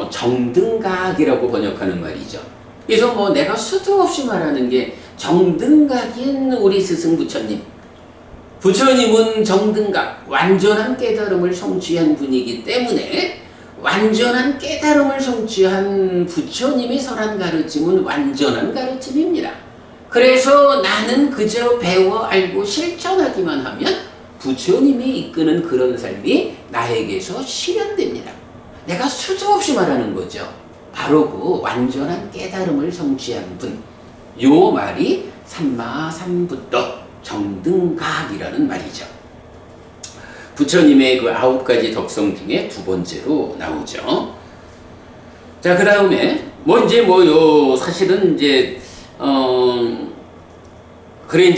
정등각이라고 번역하는 말이죠. 그래서 내가 수도 없이 말하는 게 정등각인 우리 스승 부처님. 부처님은 정등각, 완전한 깨달음을 성취한 분이기 때문에 완전한 깨달음을 성취한 부처님이 설한 가르침은 완전한 가르침입니다. 그래서 나는 그저 배워 알고 실천하기만 하면 부처님이 이끄는 그런 삶이 나에게서 실현됩니다. 내가 수도 없이 말하는 거죠. 바로 그 완전한 깨달음을 성취한 분. 요 말이 삼마삼부토 정등각이라는 말이죠. 부처님의 그 9가지 덕성 중에 두 번째로 나오죠. 자, 그 다음에 사실은 이제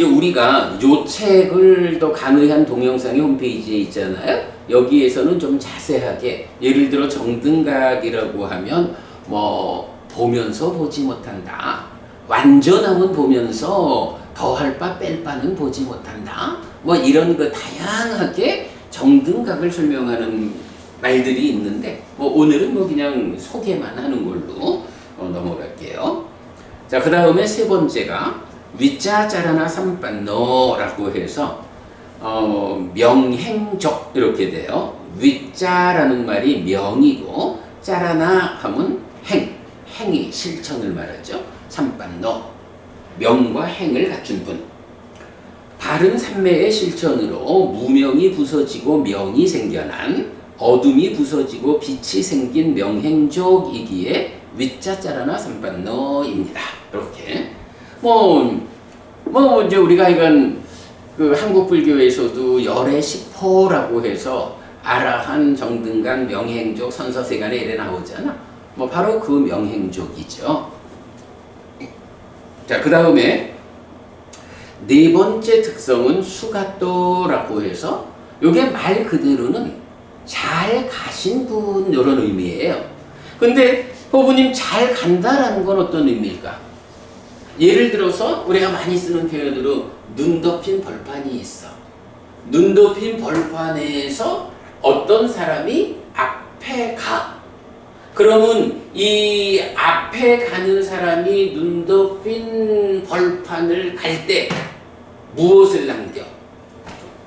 우리가 요 책을 더 강의한 동영상이 홈페이지에 있잖아요. 여기에서는 좀 자세하게, 예를 들어 정등각이라고 하면 보면서 보지 못한다. 완전함은 보면서 더할 바 뺄 바는 보지 못한다. 이런 거 다양하게 정등각을 설명하는 말들이 있는데 오늘은 그냥 소개만 하는 걸로 넘어갈게요. 자, 그 다음에 세 번째가 위짜짜라나 삼빤노라고 해서 명행적 이렇게 돼요. 위짜라는 말이 명이고 짜라나 하면 행이 실천을 말하죠. 삼빤노, 명과 행을 갖춘 분. 바른 삼매의 실천으로 무명이 부서지고 명이 생겨난, 어둠이 부서지고 빛이 생긴 명행족이기에 위짜짜라나 삼빤노입니다. 이렇게 이제 우리가 이건 그 한국 불교에서도 열의 식포라고 해서 아라한, 정등각, 명행족, 선서세간에 이래 나오잖아. 바로 그 명행족이죠. 자, 그 다음에 네 번째 특성은 수가또라고 해서 요게 말 그대로는 잘 가신 분 이런 의미예요. 근데 포부님 잘 간다라는 건 어떤 의미일까? 예를 들어서 우리가 많이 쓰는 표현으로 눈 덮인 벌판이 있어. 눈 덮인 벌판에서 어떤 사람이 앞에 가. 그러면 이 앞에 가는 사람이 눈 덮인 벌판을 갈 때 무엇을 남겨?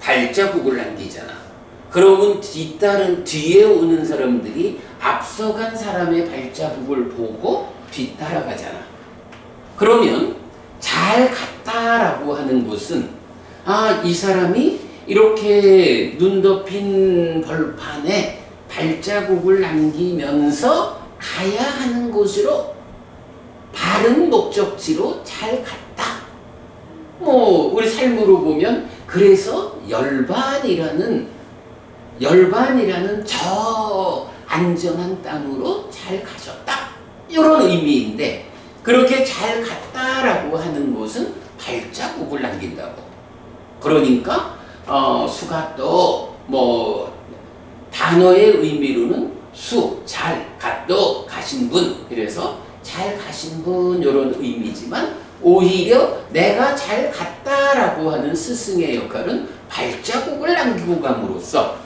발자국을 남기잖아. 그러면 뒤에 오는 사람들이 앞서간 사람의 발자국을 보고 뒤따라가잖아. 그러면 잘 갔다라고 하는 것은 이 사람이 이렇게 눈 덮인 벌판에 발자국을 남기면서 가야 하는 곳으로 바른 목적지로 잘 갔다. 우리 삶으로 보면 그래서 열반이라는 열반이라는 저 안전한 땅으로 잘 가셨다. 이런 의미인데 그렇게 잘 갔다라고 하는 것은 발자국을 남긴다고. 그러니까 수가 또 뭐 단어의 의미로는 수, 잘, 갓도, 가신 분, 그래서 잘 가신 분 이런 의미지만 오히려 내가 잘 갔다라고 하는 스승의 역할은 발자국을 남기고 감으로써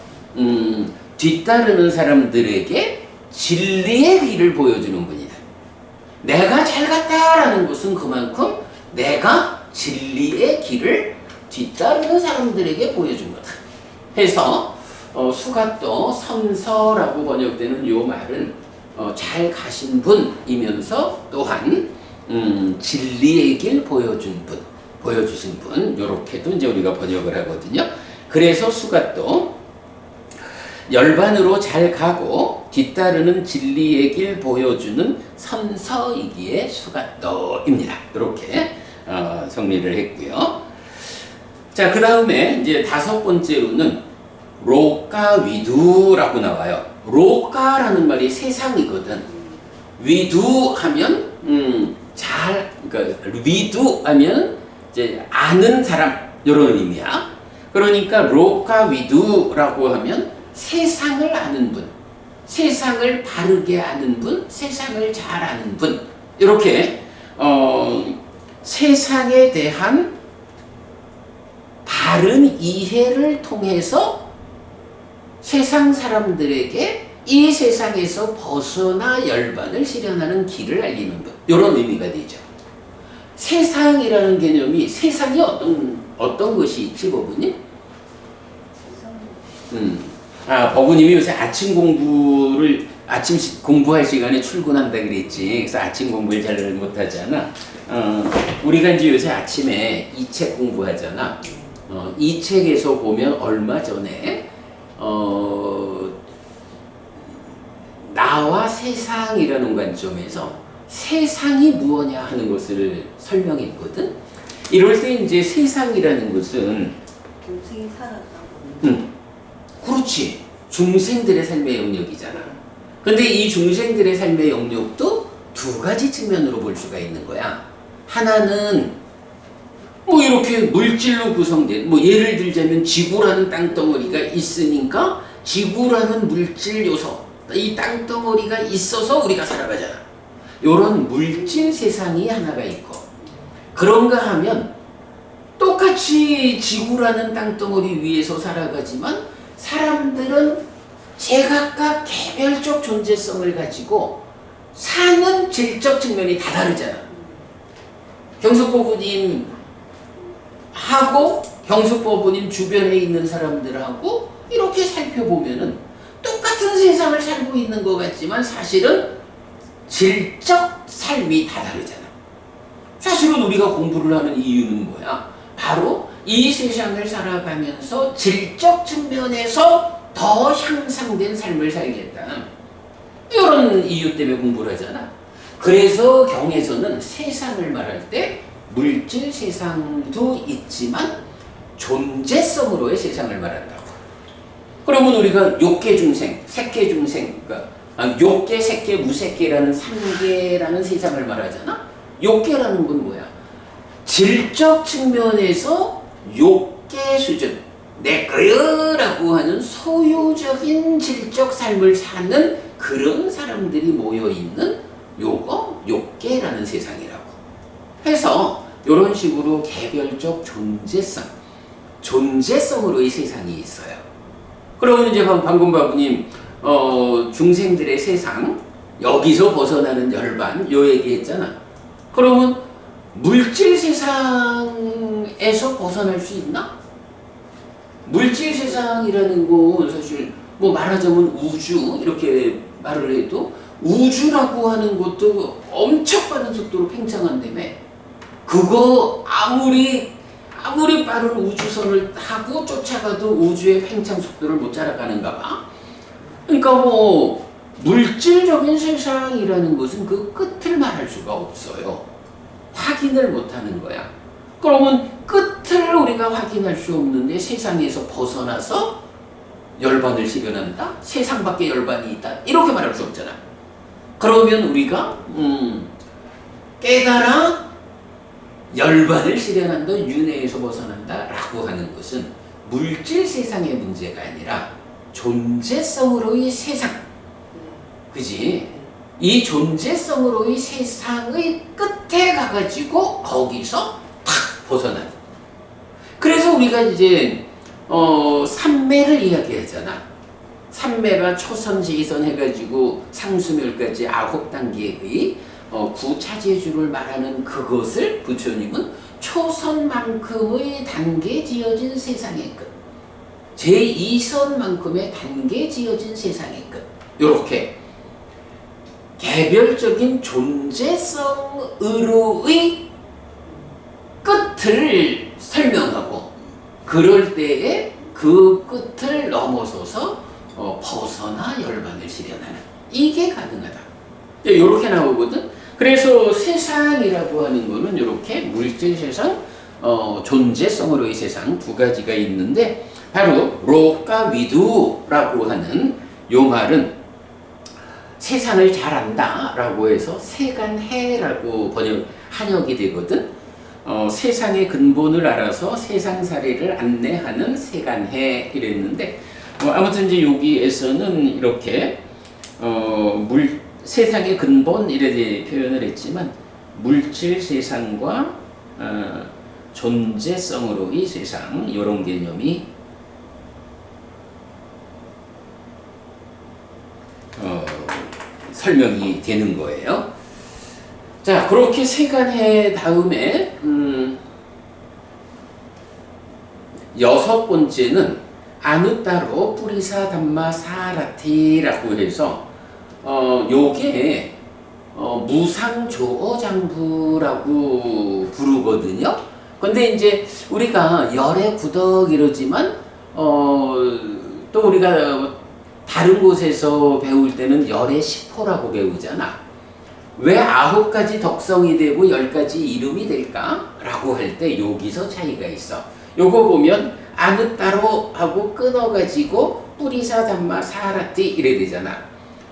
뒤따르는 사람들에게 진리의 길을 보여주는 분이다. 내가 잘 갔다라는 것은 그만큼 내가 진리의 길을 뒤따르는 사람들에게 보여준 거다. 해서 수가또 선서라고 번역되는 요 말은 잘 가신 분이면서 또한 진리의 길 보여주신 분 요렇게도 이제 우리가 번역을 하거든요. 그래서 수가또 열반으로 잘 가고 뒤따르는 진리의 길 보여주는 선서이기에 수가또입니다. 이렇게 정리를 했고요. 자, 그 다음에 이제 다섯 번째로는 로까위두라고 나와요. 로까라는 말이 세상이거든. 위두 하면 그러니까 위두 하면 이제 아는 사람 이런 의미야. 그러니까 로까위두라고 하면 세상을 아는 분, 세상을 바르게 아는 분, 세상을 잘 아는 분 이렇게 세상에 대한 바른 이해를 통해서 세상 사람들에게 이 세상에서 벗어나 열반을 실현하는 길을 알리는 분 이런 의미가 되죠. 세상이라는 개념이 세상이 어떤 것이 있지, 버부님? 버부님이 요새 아침 공부할 시간에 출근한다 그랬지. 그래서 아침 공부를 잘 못하잖아. 우리가 이제 요새 아침에 이 책 공부하잖아. 이 책에서 보면 얼마 전에 나와 세상이라는 관점에서 세상이 무엇냐 하는 것을 설명했거든. 이럴 때 이제 세상이라는 것은 중생이 살았다고. 그렇지. 중생들의 삶의 영역이잖아. 근데 이 중생들의 삶의 영역도 두 가지 측면으로 볼 수가 있는 거야. 하나는 뭐 이렇게 물질로 구성된, 뭐 예를 들자면 지구라는 땅덩어리가 있으니까 지구라는 물질 요소, 이 땅덩어리가 있어서 우리가 살아가잖아. 요런 물질 세상이 하나가 있고, 그런가 하면 똑같이 지구라는 땅덩어리 위에서 살아가지만 사람들은 제각각 개별적 존재성을 가지고 사는 질적 측면이 다 다르잖아. 경숙보부님 하고 경숙보부님 주변에 있는 사람들하고 이렇게 살펴보면은 똑같은 세상을 살고 있는 것 같지만 사실은 질적 삶이 다 다르잖아. 사실은 우리가 공부를 하는 이유는 뭐야? 바로 이 세상을 살아가면서 질적 측면에서 더 향상된 삶을 살겠다는 이런 이유 때문에 공부를 하잖아. 그래서 경에서는 세상을 말할 때 물질 세상도 있지만 존재성으로의 세상을 말한다고. 그러면 우리가 욕계 중생, 색계 중생, 그러니까 욕계, 색계, 무색계라는 3계라는 세상을 말하잖아. 욕계라는 건 뭐야? 질적 측면에서 욕계 수준, 내 거여라고 하는 소유적인 질적 삶을 사는 그런 사람들이 모여있는 요거 욕계라는 세상이라고 해서 이런 식으로 개별적 존재성으로의 세상이 있어요. 그러면 이제 방금 바부님 중생들의 세상, 여기서 벗어나는 열반 요 얘기했잖아. 그러면 물질 세상에서 벗어날 수 있나? 물질 세상이라는 건 사실 뭐 말하자면 우주 이렇게 말을 해도 우주라고 하는 것도 엄청 빠른 속도로 팽창한다며. 그거 아무리 빠른 우주선을 타고 쫓아가도 우주의 팽창 속도를 못 따라가는가 봐. 그러니까 뭐 물질적인 세상이라는 것은 그 끝을 말할 수가 없어요. 확인을 못하는 거야. 그러면 끝을 우리가 확인할 수 없는데 세상에서 벗어나서 열반을 실현한다? 세상 밖에 열반이 있다? 이렇게 말할 수 없잖아. 그러면 우리가 깨달아 열반을 실현한다, 윤회에서 벗어난다 라고 하는 것은 물질 세상의 문제가 아니라 존재성으로의 세상, 그지? 이 존재성으로의 세상의 끝에 가가지고 거기서 탁 벗어나는. 그래서 우리가 이제 삼매를 이야기하잖아. 삼매가 초선지선 해가지고 상수멸까지 9단계의 구차제주를 말하는 그것을 부처님은 초선만큼의 단계 지어진 세상의 끝, 제2선만큼의 단계 지어진 세상의 끝, 요렇게 개별적인 존재성으로의 끝을 설명하고, 그럴 때에 그 끝을 넘어서서 벗어나 열반을 실현하는, 이게 가능하다. 이렇게 나오거든. 그래서 세상이라고 하는 거는 이렇게 물질 세상, 존재성으로의 세상 두 가지가 있는데, 바로 로까 위두라고 하는 요 말은 세상을 잘 안다라고 해서 세간해라고 한역이 되거든. 세상의 근본을 알아서 세상살이를 안내하는 세간해 이랬는데, 아무튼 이제 여기에서는 이렇게 세상의 근본 이래 표현을 했지만, 물질 세상과 존재성으로의 세상, 이런 개념이 설명이 되는 거예요. 자, 그렇게 세간해 다음에 여섯 번째는 아누따로 뿌리사 담마 사라티라고 해서 요게 무상조어장부라고 부르거든요. 근데 이제 우리가 열의 구덕 이러지만 또 우리가 다른 곳에서 배울 때는 열의 시포라고 배우잖아. 왜 9가지 덕성이 되고 10가지 이름이 될까? 라고 할 때 여기서 차이가 있어. 요거 보면 아누따로 하고 끊어가지고 뿌리사 담마 사라티 이래 되잖아.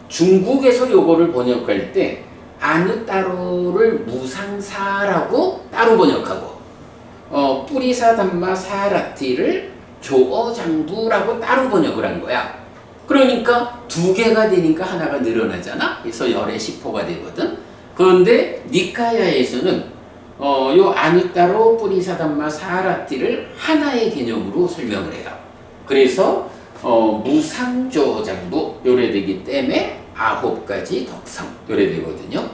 중국에서 요거를 번역할 때 아누따로를 무상사라고 따로 번역하고, 뿌리사 담마 사라티를 조어장부라고 따로 번역을 한 거야. 그러니까 두 개가 되니까 하나가 늘어나잖아. 그래서 열의 시포가 되거든. 그런데 니카야에서는 요 아누따로 뿌리사 담마 사라티를 하나의 개념으로 설명을 해요. 그래서 무상조장부 요래 되기 때문에 9가지 덕성 요래 되거든요.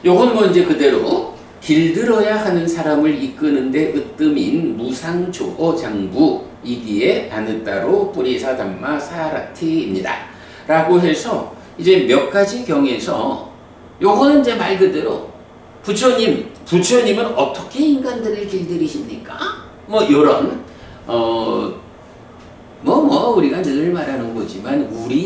요건 뭐 이제 그대로 길들어야 하는 사람을 이끄는데 으뜸인 무상조장부이기에 아누따로 뿌리사 담마 사라티입니다. 라고 해서 이제 몇 가지 경에서 요거는 이제 말 그대로 부처님은 어떻게 인간들을 길들이십니까? 뭐 요런 우리가 늘 말하는 거지만, 우리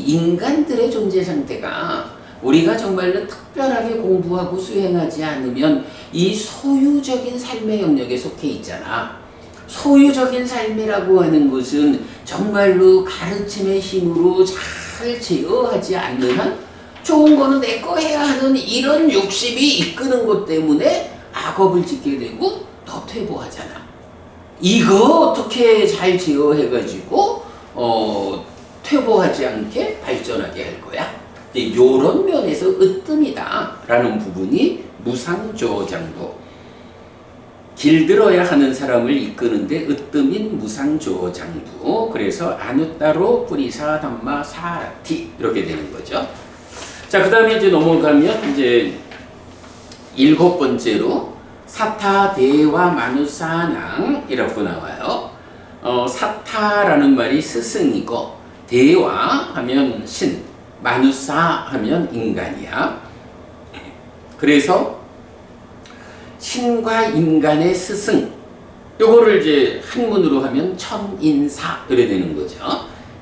인간들의 존재 상태가 우리가 정말로 특별하게 공부하고 수행하지 않으면 이 소유적인 삶의 영역에 속해 있잖아. 소유적인 삶이라고 하는 것은 정말로 가르침의 힘으로 잘 제어하지 않는 한 좋은 거는 내 거 해야 하는 이런 욕심이 이끄는 것 때문에 악업을 짓게 되고 더 퇴보하잖아. 이거 어떻게 잘 제어해가지고 퇴보하지 않게 발전하게 할 거야? 요런 면에서 으뜸이다 라는 부분이 무상조장부, 길들어야 하는 사람을 이끄는데 으뜸인 무상조장부, 그래서 아누따로 뿌리사 담마 사라티 이렇게 되는 거죠. 자, 그 다음에 이제 넘어가면 이제 7번째로 사타 대와 마누사낭이라고 나와요. 사타라는 말이 스승이고, 대와 하면 신, 마누사 하면 인간이야. 그래서 신과 인간의 스승, 요거를 이제 한문으로 하면 천인사 이래 되는 거죠.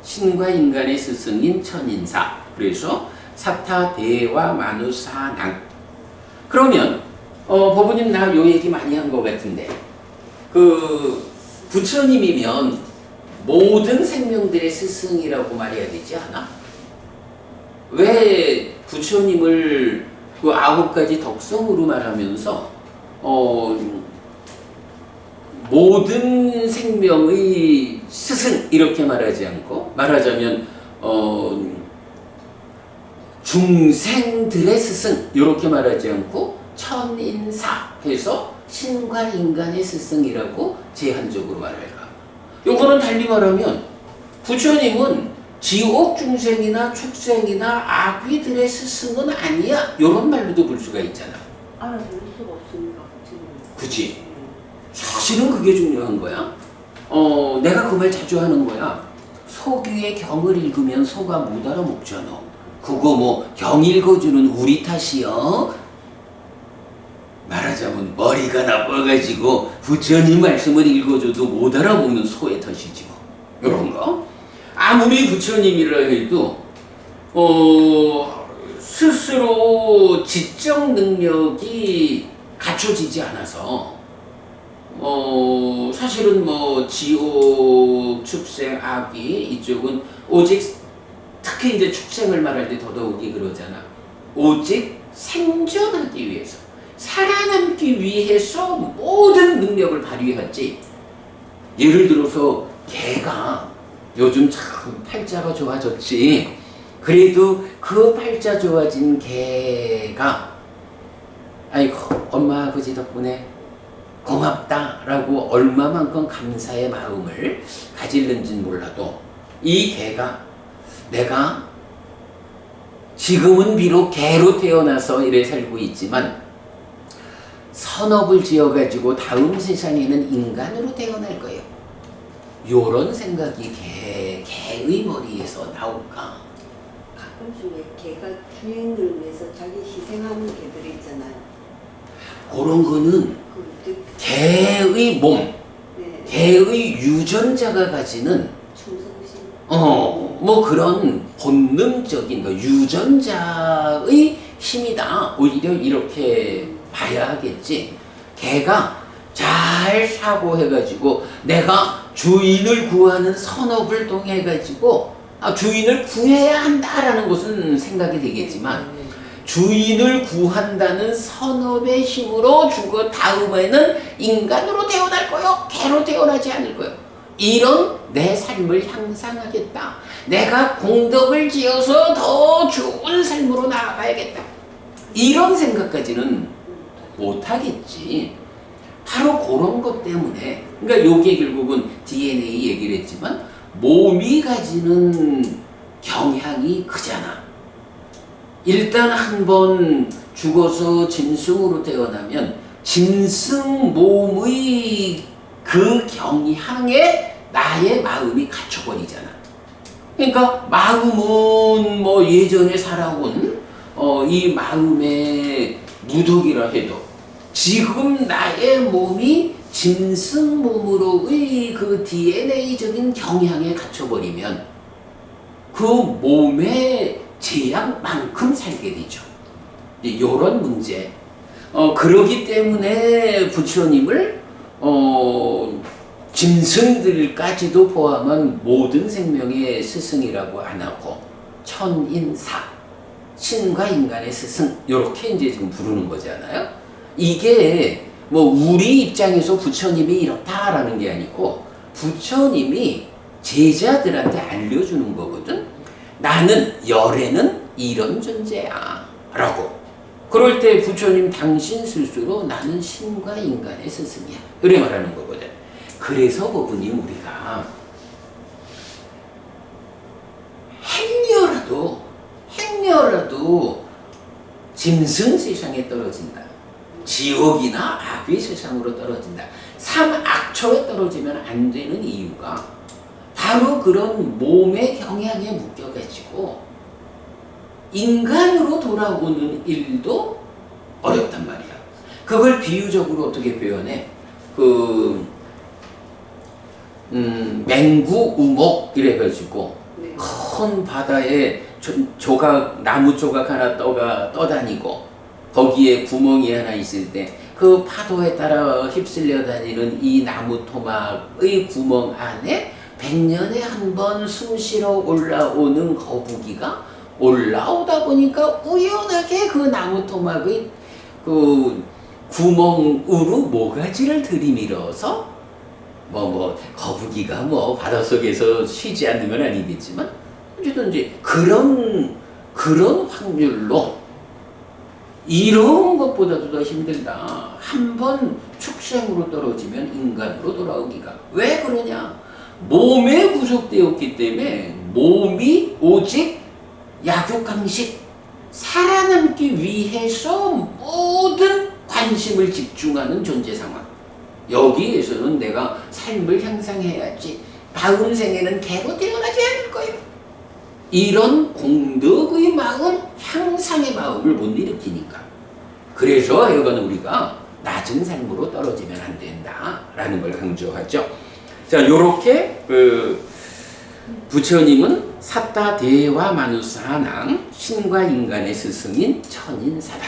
신과 인간의 스승인 천인사. 그래서 사타 대와 마누사낭. 그러면 법부님 나 요 얘기 많이 한 것 같은데, 그 부처님이면 모든 생명들의 스승이라고 말해야 되지 않아? 왜 부처님을 그 9가지 덕성으로 말하면서 모든 생명의 스승 이렇게 말하지 않고, 말하자면 중생들의 스승 이렇게 말하지 않고 천인사 해서 신과 인간의 스승이라고 제한적으로 말할까? 요거는 달리 말하면 부처님은 지옥 중생이나 축생이나 아귀들의 스승은 아니야, 이런 말로도 볼 수가 있잖아. 알아볼 수가 없으니까 부처님. 그치? 사실은 그게 중요한 거야. 내가 그 말 자주 하는 거야. 소귀의 경을 읽으면 소가 못 알아먹잖아. 그거 뭐 경 읽어주는 우리 탓이요? 말하자면 머리가 나빠가지고 부처님 말씀을 읽어줘도 못 알아먹는 소의 탓이지 뭐. 이런 거. 아무리 부처님이라 해도 스스로 지적 능력이 갖춰지지 않아서 사실은 뭐 지옥, 축생, 악귀 이쪽은 오직 특히 이제 축생을 말할 때 더더욱이 그러잖아. 오직 생존하기 위해서, 살아남기 위해서 모든 능력을 발휘하지. 예를 들어서 개가 요즘 참 팔자가 좋아졌지. 그래도 그 팔자 좋아진 개가 아이고 엄마 아버지 덕분에 고맙다라고 얼마만큼 감사의 마음을 가질는지는 몰라도 이 개가 내가 지금은 비록 개로 태어나서 이래 살고 있지만 선업을 지어가지고 다음 세상에는 인간으로 태어날 거예요. 요런 생각이 개의 머리에서 나올까? 가끔씩 왜 개가 주인을 위해서 자기 희생하는 개들이 있잖아요. 그런 거는 그 개의 몸, 네. 개의 유전자가 가지는 충성심. 뭐 그런 본능적인 거, 유전자의 힘이다. 오히려 이렇게 봐야 하겠지. 개가 잘 사고해가지고 내가 주인을 구하는 선업을 통해가지고 주인을 구해야 한다라는 것은 생각이 되겠지만 주인을 구한다는 선업의 힘으로 죽어 다음에는 인간으로 태어날 거요, 개로 태어나지 않을 거요. 이런 내 삶을 향상하겠다. 내가 공덕을 지어서 더 좋은 삶으로 나아가야겠다. 이런 생각까지는 못하겠지. 바로 그런 것 때문에, 그러니까 요게 결국은 DNA 얘기를 했지만 몸이 가지는 경향이 크잖아. 일단 한번 죽어서 짐승으로 태어나면 짐승 몸의 그 경향에 나의 마음이 갇혀버리잖아. 그러니까 마음은 뭐 예전에 살아온 이 마음의 무덕이라 해도 지금 나의 몸이 짐승 몸으로의 그 DNA적인 경향에 갇혀버리면 그 몸의 제약만큼 살게 되죠. 이런 문제. 그러기 때문에 부처님을 짐승들까지도 포함한 모든 생명의 스승이라고 안 하고 천인사, 신과 인간의 스승 이렇게 이제 지금 부르는 거잖아요. 이게 뭐 우리 입장에서 부처님이 이렇다라는 게 아니고 부처님이 제자들한테 알려주는 거거든. 나는 열애는 이런 존재야 라고. 그럴 때 부처님 당신 스스로 나는 신과 인간의 스승이야 이래 말하는 거거든. 그래서 그분이 우리가 행여라도 짐승 세상에 떨어진다, 지옥이나 악의 세상으로 떨어진다, 삼악초에 떨어지면 안 되는 이유가 바로 그런 몸의 경향에 묶여가지고 인간으로 돌아오는 일도 어렵단 말이야. 그걸 비유적으로 어떻게 표현해? 맹구 우목 이래가지고 네. 큰 바다에 나무 조각 하나 떠다니고 거기에 구멍이 하나 있을 때 그 파도에 따라 휩쓸려 다니는 이 나무 토막의 구멍 안에 100년에 한 번 숨 쉬러 올라오는 거북이가 올라오다 보니까 우연하게 그 나무 토막의 그 구멍으로 모가지를 들이밀어서 거북이가 바닷속에서 쉬지 않는 건 아니겠지만 어쨌든 이제 그런 확률로 이런 것보다도 더 힘들다. 한 번 축생으로 떨어지면 인간으로 돌아오기가. 왜 그러냐? 몸에 구속되었기 때문에 몸이 오직 약육강식 살아남기 위해서 모든 관심을 집중하는 존재 상황. 여기에서는 내가 삶을 향상해야지. 다음 생에는 개로 태어나지 않을 거예요. 이런 공덕의 마음, 향상의 마음을 못 일으키니까. 그래서 하여간 우리가 낮은 삶으로 떨어지면 안 된다라는 걸 강조하죠. 자, 요렇게 부처님은 사타 대와 마누사하낭, 신과 인간의 스승인 천인사다.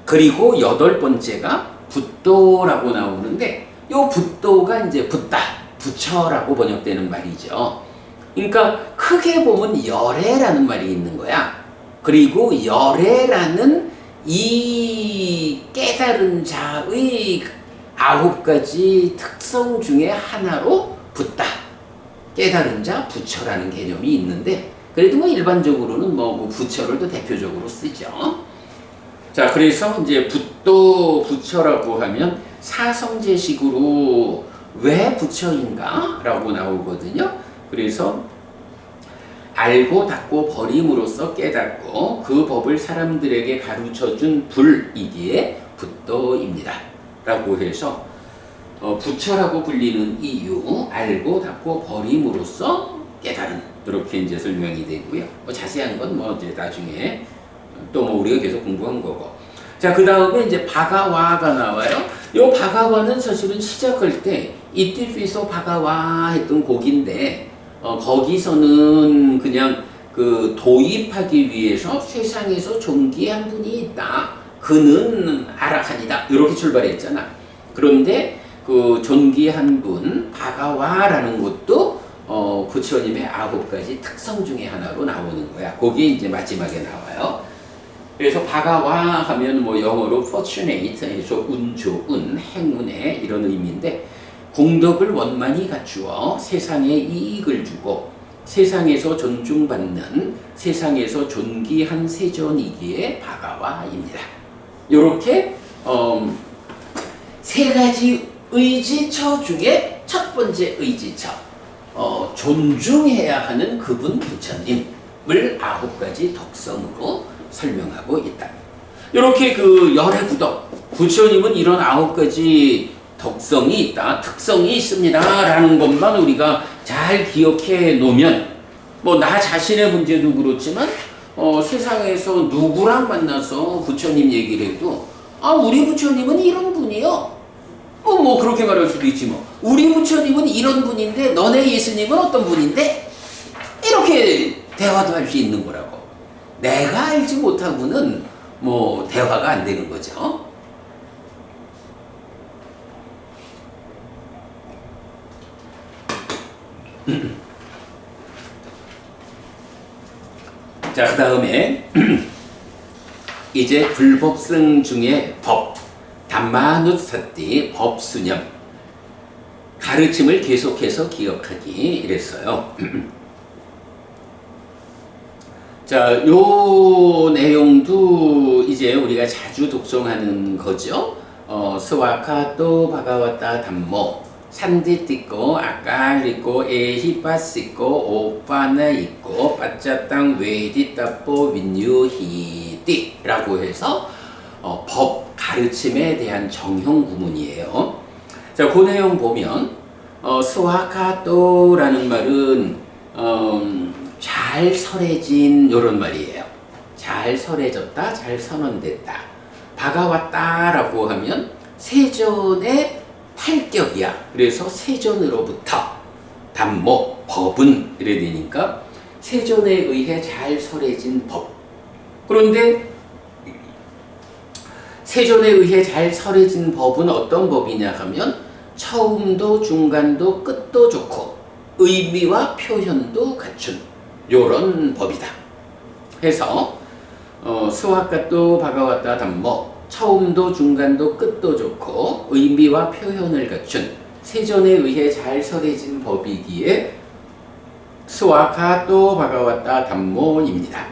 그리고 8번째가 붓도라고 나오는데, 요 붓도가 이제 붓다, 부처라고 번역되는 말이죠. 그러니까 크게 보면 열애라는 말이 있는 거야. 그리고 열애라는 이 깨달은 자의 9가지 특성 중에 하나로 붓다, 깨달은 자, 부처라는 개념이 있는데, 그래도 일반적으로는 부처를 또 대표적으로 쓰죠. 자, 그래서 이제 붓도 부처라고 하면 사성제식으로 왜 부처인가? 라고 나오거든요. 그래서 알고 닫고 버림으로써 깨닫고 그 법을 사람들에게 가르쳐준 불이기에 붓도입니다. 라고 해서 부처라고 불리는 이유, 알고 닫고 버림으로써 깨달은, 이렇게 이제 설명이 되고요. 자세한 건 이제 나중에 또 우리가 계속 공부한 거고. 자, 그 다음에 이제 바가와가 나와요. 요 바가와는 사실은 시작할 때 이티피소 바가와 했던 곡인데, 거기서는 그냥 그 도입하기 위해서 세상에서 존귀한 분이 있다. 그는 아라칸이다. 이렇게 출발했잖아. 그런데 그 존귀한 분 바가와라는 것도 부처님의 9가지 특성 중에 하나로 나오는 거야. 그게 이제 마지막에 나와요. 그래서 바가와 하면 영어로 fortunate, 해서 운 좋은, 행운의 이런 의미인데, 공덕을 원만히 갖추어 세상에 이익을 주고 세상에서 존중받는, 세상에서 존귀한 세존이기에 바가와입니다. 이렇게 3가지 의지처 중에 첫 번째 의지처, 존중해야 하는 그분 부처님을 9가지 덕성으로 설명하고 있다. 이렇게 그 열의 구덕, 부처님은 이런 9가지 덕성이 있다, 특성이 있습니다 라는 것만 우리가 잘 기억해 놓으면, 나 자신의 문제도 그렇지만 세상에서 누구랑 만나서 부처님 얘기를 해도 우리 부처님은 이런 분이요, 그렇게 말할 수도 있지. 우리 부처님은 이런 분인데 너네 예수님은 어떤 분인데, 이렇게 대화도 할 수 있는 거라고. 내가 알지 못하고는 대화가 안 되는 거죠. 자, 그 다음에 이제 불법성 중에 법, 담마누사띠, 법수념, 가르침을 계속해서 기억하기 이랬어요. 자, 요 내용도 이제 우리가 자주 독송하는 거죠. 스와카토 바가와타 담모, 산디 있고, 아깔 있고, 에히파스 있고, 오빠나 있고, 빠짜땅 웨디 따뽀 윈유히띠 라고 해서 법, 가르침에 대한 정형 구문이에요. 자, 그 내용 보면 스와카토라는 말은 잘 설해진 이런 말이에요. 잘 설해졌다, 잘 선언됐다. 바가왔다라고 하면 세존의 탈격이야. 그래서 세존으로부터 담모, 법은 이래 되니까 세존에 의해 잘 설해진 법. 그런데 세존에 의해 잘 설해진 법은 어떤 법이냐 하면 처음도 중간도 끝도 좋고 의미와 표현도 갖춘 요런 법이다. 해서 스와카토 바가와타 담모 처음도 중간도 끝도 좋고 의미와 표현을 갖춘 세존에 의해 잘 설해진 법이기에 스와카토 바가와타 담모입니다.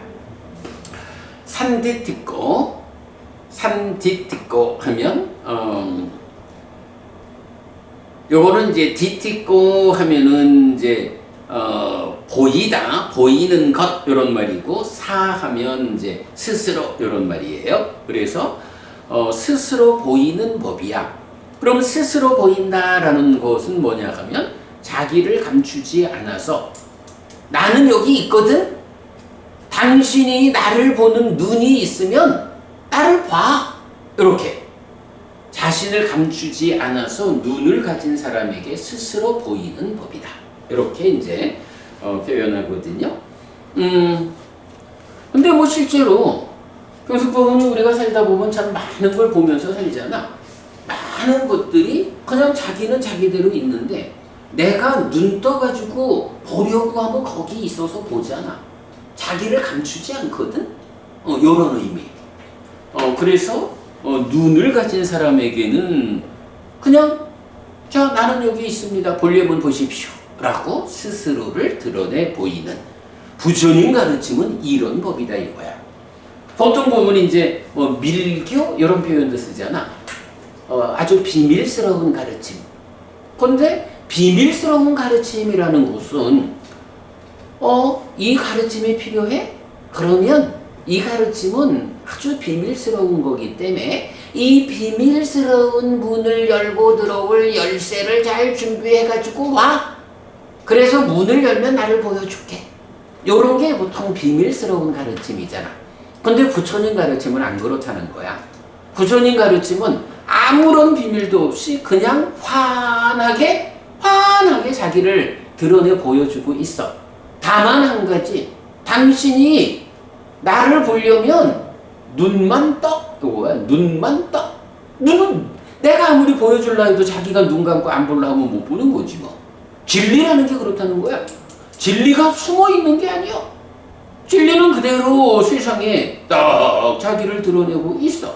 산디티꼬 하면 요거는 이제 디티꼬 하면은 이제 보이다, 보이는 것 이런 말이고 사하면 이제 스스로 이런 말이에요. 그래서 스스로 보이는 법이야. 그럼 스스로 보인다라는 것은 뭐냐 하면 자기를 감추지 않아서 나는 여기 있거든. 당신이 나를 보는 눈이 있으면 나를 봐. 이렇게 자신을 감추지 않아서 눈을 가진 사람에게 스스로 보이는 법이다. 이렇게 이제 표현하거든요. 근데 뭐 실제로 교수법은 우리가 살다 보면 참 많은 걸 보면서 살잖아. 많은 것들이 그냥 자기는 자기대로 있는데 내가 눈 떠가지고 보려고 하면 거기 있어서 보잖아. 자기를 감추지 않거든. 요런 의미. 그래서 눈을 가진 사람에게는 그냥 자 나는 여기 있습니다. 보려면 보십시오. 라고 스스로를 드러내 보이는 부처님 가르침은 이런 법이다 이거야. 보통 보면 이제 밀교 이런 표현도 쓰잖아. 아주 비밀스러운 가르침. 근데 비밀스러운 가르침이라는 것은 이 가르침이 필요해? 그러면 이 가르침은 아주 비밀스러운 거기 때문에 이 비밀스러운 문을 열고 들어올 열쇠를 잘 준비해가지고 와. 그래서 문을 열면 나를 보여줄게. 요런 게 보통 비밀스러운 가르침이잖아. 근데 부처님 가르침은 안 그렇다는 거야. 부처님 가르침은 아무런 비밀도 없이 그냥 환하게 자기를 드러내 보여주고 있어. 다만 한 가지, 당신이 나를 보려면 눈만 떠. 이거야. 눈만 떠. 눈은 내가 아무리 보여줄라 해도 자기가 눈 감고 안 보려 하면 못 보는 거지 뭐. 진리라는 게 그렇다는 거야. 진리가 숨어 있는 게 아니야. 진리는 그대로 세상에 딱 자기를 드러내고 있어.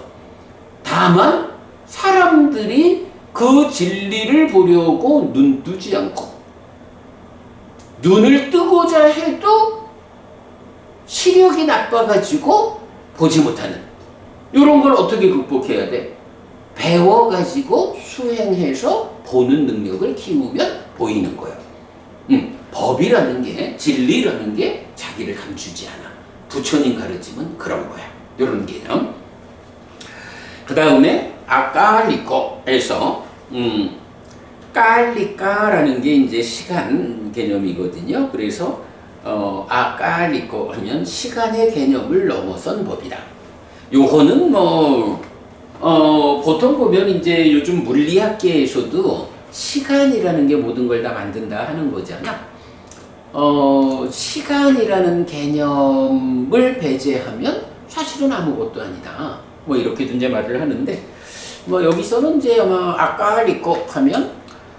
다만 사람들이 그 진리를 보려고 눈 뜨지 않고 눈을 뜨고자 해도 시력이 나빠가지고 보지 못하는 이런 걸 어떻게 극복해야 돼? 배워가지고 수행해서 보는 능력을 키우면 보이는 거야. 법이라는 게 진리라는 게 자기를 감추지 않아. 부처님 가르침은 그런 거야. 이런 개념. 그 다음에 아까리코에서 깔리까라는 게 이제 시간 개념이거든요. 그래서 아까리코 하면 시간의 개념을 넘어선 법이다. 요거는 보통 보면 이제 요즘 물리학계에서도 시간이라는 게 모든 걸 다 만든다 하는 거잖아. 시간이라는 개념을 배제하면 사실은 아무것도 아니다. 뭐 이렇게도 이제 말을 하는데 여기서는 이제 아까리코 하면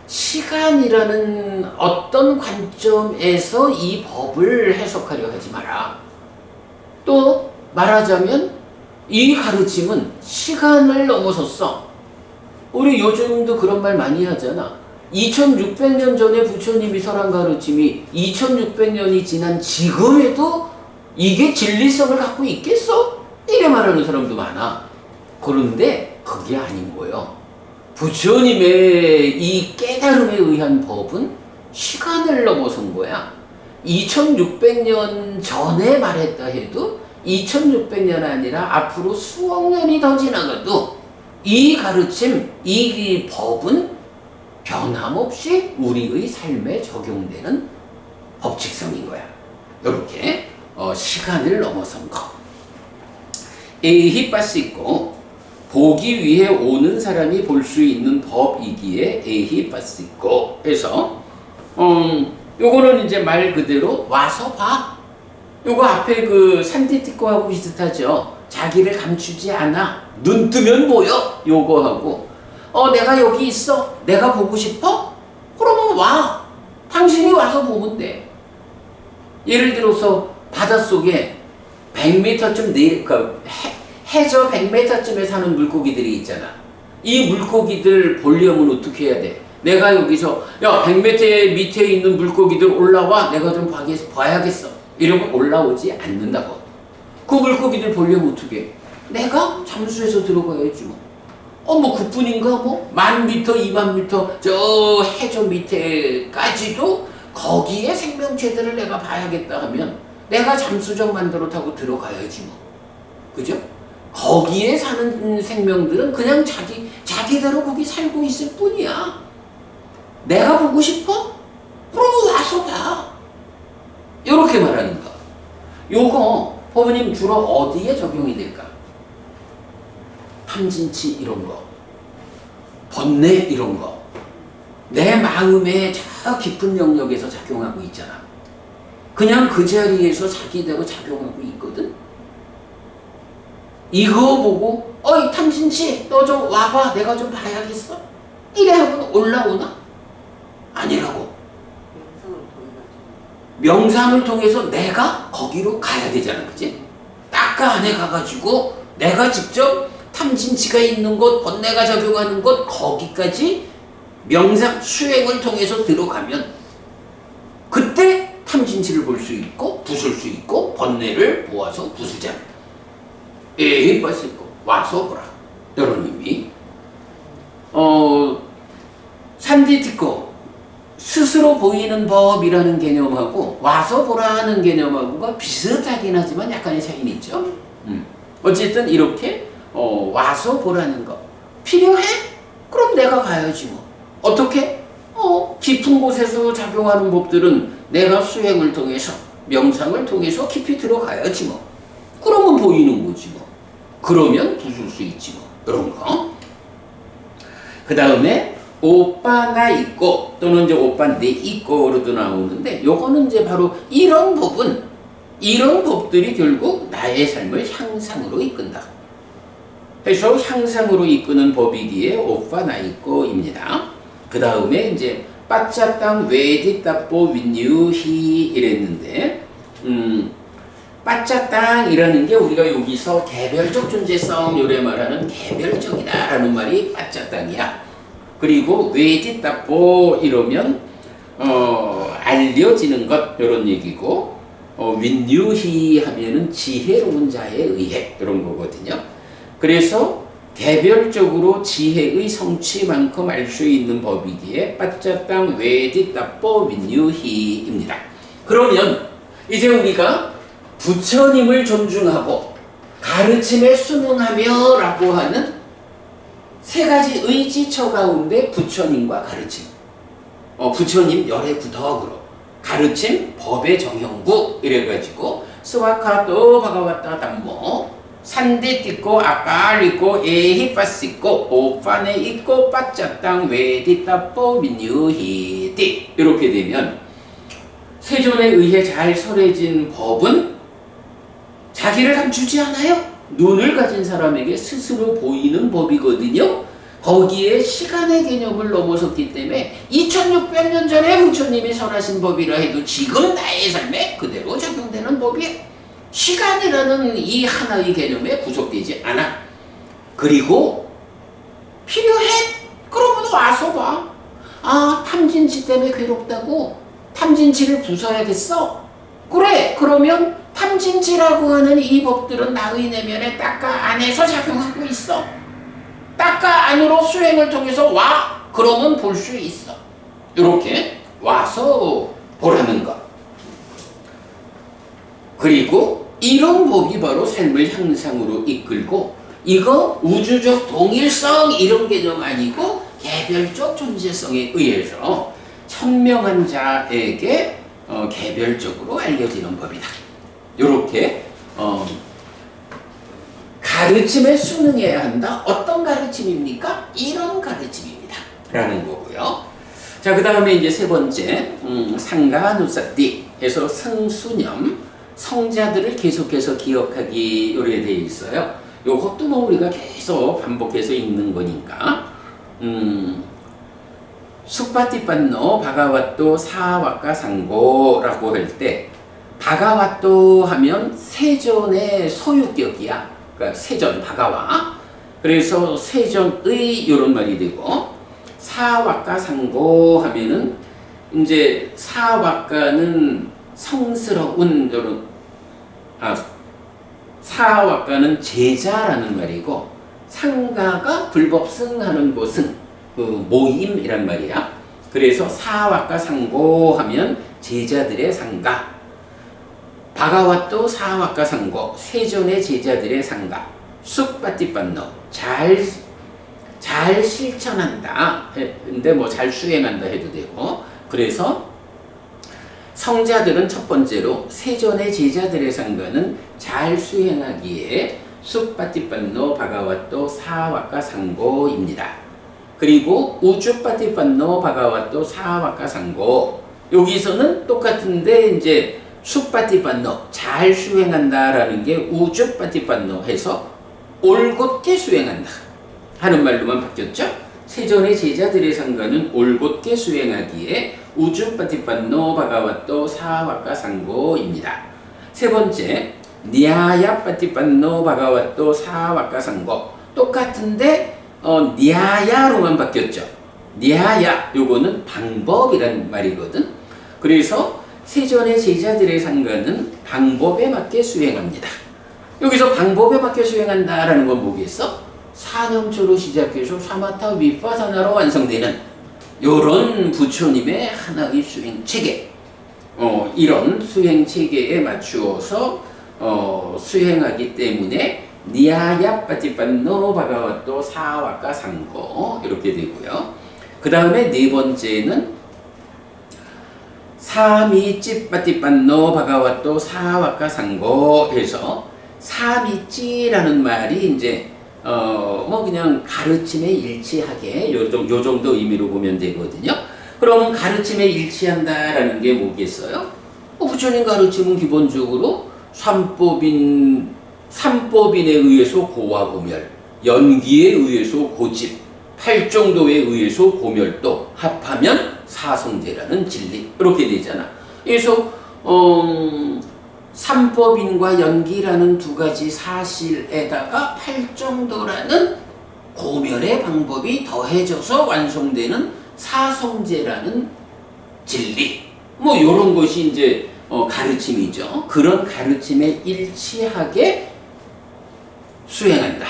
시간이라는 어떤 관점에서 이 법을 해석하려 하지 마라. 또 말하자면 이 가르침은 시간을 넘어섰어. 우리 요즘도 그런 말 많이 하잖아. 2600년 전에 부처님이 설한 가르침이 2600년이 지난 지금에도 이게 진리성을 갖고 있겠어? 이래 말하는 사람도 많아. 그런데 그게 아닌 거예요. 부처님의 이 깨달음에 의한 법은 시간을 넘어선 거야. 2600년 전에 말했다 해도 2600년 아니라 앞으로 수억 년이 더 지나가도 이 가르침, 이 법은 변함없이 우리의 삶에 적용되는 법칙성인 거야. 이렇게 시간을 넘어선 것. 에히빠시고 보기 위해 오는 사람이 볼 수 있는 법이기에 에히빠시고 해서 요거는 이제 말 그대로 와서 봐. 요거 앞에 그 산디티코하고 비슷하죠. 자기를 감추지 않아. 눈 뜨면 보여. 요거하고 내가 여기 있어. 내가 보고 싶어? 그러면 와. 당신이 와서 보면 돼. 예를 들어서 바닷속에 100m쯤 해저 100m쯤에 사는 물고기들이 있잖아. 이 물고기들 보려면 어떻게 해야 돼? 내가 여기서 야 100m 밑에 있는 물고기들 올라와, 내가 좀 봐야겠어, 이러면 올라오지 않는다고. 그 물고기들 보려면 어떻게 해? 내가 잠수해서 들어가야지 뭐. 뭐 그뿐인가 뭐? 1000m, 2000m 저 해저 밑에까지도 거기에 생명체들을 내가 봐야겠다 하면 내가 잠수정 만들어 타고 들어가야지 뭐. 그죠? 거기에 사는 생명들은 그냥 자기대로 거기 살고 있을 뿐이야. 내가 보고 싶어? 그럼 와서 봐. 요렇게 말하는 거. 요거 법원님 주로 어디에 적용이 될까? 탐진치 이런 거, 번뇌 이런 거, 내 마음의 저 깊은 영역에서 작용하고 있잖아. 그냥 그 자리에서 자기대로 작용하고 있거든. 이거 보고 어이 탐진치 너 좀 와봐, 내가 좀 봐야겠어, 이래 하고는 올라오나? 아니라고. 명상을 통해서 내가 거기로 가야 되잖아. 그치? 딱그 안에 가가지고 내가 직접 탐진치가 있는 곳, 번뇌가 작용하는 곳, 거기까지 명상 수행을 통해서 들어가면 그때 탐진치를 볼 수 있고 부술 수 있고 번뇌를 모아서 부수자. 에이 봤을 거 와서 보라, 이런 의미. 산디티코 스스로 보이는 법이라는 개념하고 와서 보라는 개념하고가 비슷하긴 하지만 약간의 차이는 있죠. 어쨌든 이렇게 와서 보라는 거 필요해? 그럼 내가 가야지 뭐. 어떻게? 깊은 곳에서 작용하는 법들은 내가 수행을 통해서 명상을 통해서 깊이 들어가야지 뭐. 그러면 보이는 거지 뭐. 그러면 부술 수 있지 뭐. 이런 거. 그 다음에 오빠 나 있고 또는 이제 오빠 내 있고로도 나오는데, 요거는 이제 바로 이런 법은, 이런 법들이 결국 나의 삶을 향상으로 이끈다. 그래서 향상으로 이끄는 법이기에 오빠 나 있고입니다. 그 다음에 이제 빠짜땅 외디따뽀 윈유히 이랬는데, 빠짜땅이라는 게 우리가 여기서 개별적 존재성 요래 말하는 개별적이다라는 말이 빠짜땅이야. 그리고 외디따뽀 이러면 알려지는 것 이런 얘기고, 윈유히 하면은 지혜로운 자에 의해 이런 거거든요. 그래서 개별적으로 지혜의 성취만큼 알 수 있는 법이기에 빠짜땅 외디따뽀 윈유히입니다. 그러면 이제 우리가 부처님을 존중하고 가르침에 순응하며 라고 하는 세 가지 의지처 가운데 부처님과 가르침, 부처님 열의 구덕으로 가르침 법의 정형구 이래가지고 스와카토 바가와타 담모 산디 띠고 아까알 있고 에히파스 있고 오파네 있고 빠짜땅 외디따뽀 민유히띠 이렇게 되면 세존에 의해 잘 설해진 법은 자기를 감추지 않아요. 눈을 가진 사람에게 스스로 보이는 법이거든요. 거기에 시간의 개념을 넘어섰기 때문에 2600년 전에 부처님이 설하신 법이라 해도 지금 나의 삶에 그대로 적용되는 법이에요. 시간이라는 이 하나의 개념에 구속되지 않아. 그리고 필요해? 그러면 와서 봐. 아, 탐진치 때문에 괴롭다고? 탐진치를 부숴야겠어? 그래, 그러면 탐진치라고 하는 이 법들은 나의 내면에 딱가 안에서 작용하고 있어. 딱가 안으로 수행을 통해서 와. 그러면 볼 수 있어. 이렇게 와서 보라는 것. 그리고 이런 법이 바로 삶을 향상으로 이끌고, 이거 우주적 동일성 이런 개념 아니고 개별적 존재성에 의해서 현명한 자에게 개별적으로 알려지는 법이다. 이렇게 가르침에 순응해야 한다. 어떤 가르침입니까? 이런 가르침입니다. 라는 거고요. 자, 그 다음에 이제 세 번째 상가누사띠 해서 성수념, 성자들을 계속해서 기억하기 요래 되어 있어요. 요것도 뭐 우리가 계속 반복해서 읽는 거니까 숙바티판노 바가와또 사와카 상고라고 할 때 바가와또 하면 세존의 소유격이야. 그러니까 세존 바가와. 그래서 세존의 이런 말이 되고 사와카 상고 하면은 이제 사와카는 성스러운 이런 사와카는 제자라는 말이고 상가가 불법승하는 곳은 그 모임이란 말이야. 그래서 사와카 상고 하면 제자들의 상가. 바가와또 사와카 상고 세존의 제자들의 상가. 숙바티판노 잘 실천한다. 근데 뭐 잘 수행한다 해도 되고. 그래서 성자들은 첫 번째로 세존의 제자들의 상가는 잘 수행하기에 숙바티판노 바가와또 사와카 상고입니다. 그리고 우주바티판노 바가와또 사와카 상고 여기서는 똑같은데 이제 숙바티판노 잘 수행한다라는 게 우주바티판노 해서 올곧게 수행한다 하는 말로만 바뀌었죠. 세존의 제자들의 상가는 올곧게 수행하기에 우주바티판노 바가와또 사와카 상고입니다. 세 번째 니아야바티판노 바가와또 사와카 상고 똑같은데 니아야로만 바뀌었죠. 니아야 요거는 방법이란 말이거든. 그래서 세존의 제자들의 상가는 방법에 맞게 수행합니다. 여기서 방법에 맞게 수행한다라는 건 뭐겠어? 사념초로 시작해서 사마타 위파사나로 완성되는 요런 부처님의 하나의 수행 체계 이런 수행 체계에 맞추어서 수행하기 때문에 니아야빠티판노 바가와또 사와카 상고 이렇게 되고요. 그 다음에 네 번째는 사미찌빠티판노 바가와또 사와카 상고 해서 사미찌라는 말이 이제 뭐 그냥 가르침에 일치하게 요 정도 의미로 보면 되거든요. 그럼 가르침에 일치한다라는 게 뭐겠어요? 부처님 가르침은 기본적으로 삼법인에 의해서 고화고멸, 연기에 의해서 고집, 팔정도에 의해서 고멸도 합하면 사성제라는 진리 이렇게 되잖아. 그래서 삼법인과 연기라는 두 가지 사실에다가 팔정도라는 고멸의 방법이 더해져서 완성되는 사성제라는 진리 뭐 이런 것이 이제 가르침이죠. 그런 가르침에 일치하게 수행한다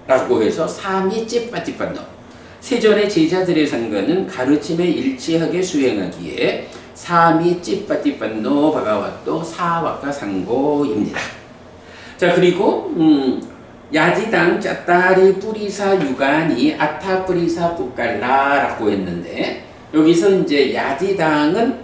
라고 해서 사미찌빠티판노 세존의 제자들의 상가는 가르침에 일치하게 수행하기에 사미찌빠티판노 바가와또 사와카 상고입니다. 자 그리고 야지당 짜따리 뿌리사 유간이 아타 뿌리사 뿌깔라라고 했는데 여기서 이제 야지당은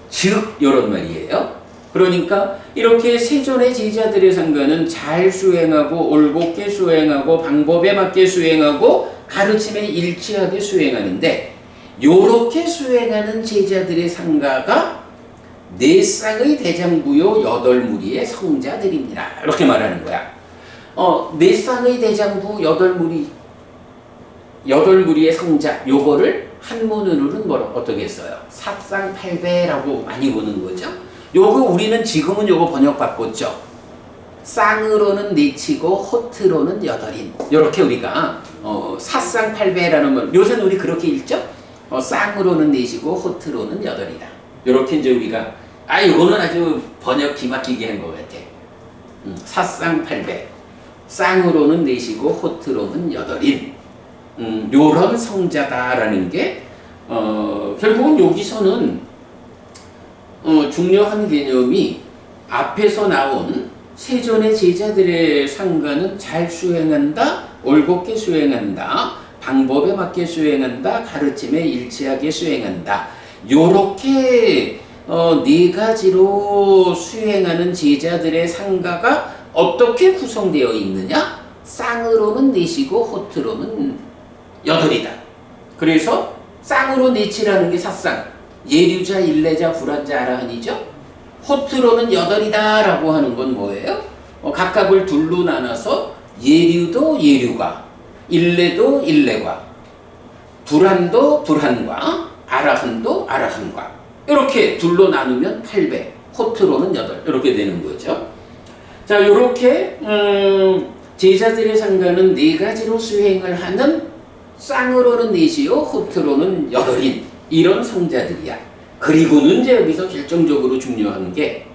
즉 이런 말이에요. 그러니까 이렇게 세존의 제자들의 상가는 잘 수행하고 올곧게 수행하고 방법에 맞게 수행하고 가르침에 일치하게 수행하는데 요렇게 수행하는 제자들의 상가가 네 쌍의 대장부요 여덟 무리의 성자들입니다. 이렇게 말하는 거야. 네 쌍의 대장부 여덟 무리의 성자 요거를 한문으로는 어떻게 써요? 사쌍팔배라고 많이 보는 거죠. 요거 우리는 지금은 요거 번역 바꿨죠. 쌍으로는 네치고 호트로는 여덟인. 요렇게 우리가 사쌍팔배라는 말 요새는 우리 그렇게 읽죠? 쌍으로는 네시고 호트로는 여덟이다. 요렇게 이제 우리가 요거는 아주 번역 기막히게 한 것 같아. 사쌍팔배 쌍으로는 네시고 호트로는 여덟인. 요런 성자다라는 게 결국은 여기서는 중요한 개념이 앞에서 나온 세존의 제자들의 상가는 잘 수행한다, 올곧게 수행한다, 방법에 맞게 수행한다, 가르침에 일치하게 수행한다. 요렇게 네 가지로 수행하는 제자들의 상가가 어떻게 구성되어 있느냐? 쌍으로는 넷이고 호트로는 여덟이다. 그래서 쌍으로 넷이라는 게 사쌍, 예류자, 일레자, 불안자, 아라한이죠. 호트로는 여덟이다 라고 하는 건 뭐예요? 각각을 둘로 나눠서 예류도 예류가, 일레도 일레과, 불안도 불안과, 아라한도 아라한과 이렇게 둘로 나누면 8배, 호트로는 8 이렇게 되는 거죠. 자, 이렇게 제자들의 상가는 4가지로 수행을 하는 쌍으로는 4시요, 호트로는 8인 이런 성자들이야. 그리고는 이제 여기서 결정적으로 중요한 게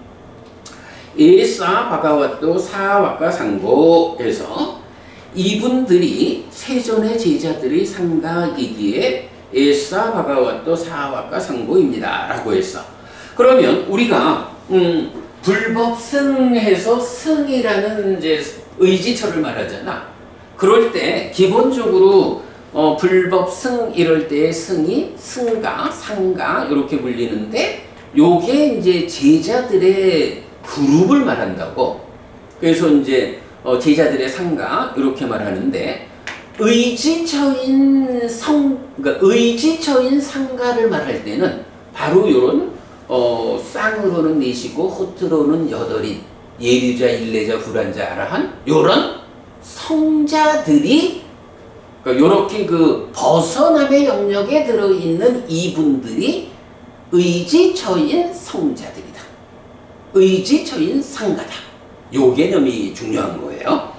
에사 바가와또 사와카 상고에서 이분들이 세존의 제자들의 상가이기에 에사 바가와또 사와카 상고입니다 라고 했어. 그러면 우리가 불법승해서 승이라는 이제 의지처를 말하잖아. 그럴 때 기본적으로 불법승 이럴 때의 승이 승가, 상가 이렇게 불리는데 요게 이제 제자들의 그룹을 말한다고. 그래서 이제 제자들의 상가 이렇게 말하는데 의지처인 그러니까 의지처인 상가를 말할 때는 바로 요런 쌍으로는 4시고 호트로는 8인 예류자, 일례자, 불환자, 아라한 요런 성자들이 그러니까 요렇게 그 벗어남의 영역에 들어있는 이분들이 의지처인 성자들이다. 의지처인 상가다. 요 개념이 중요한 거예요.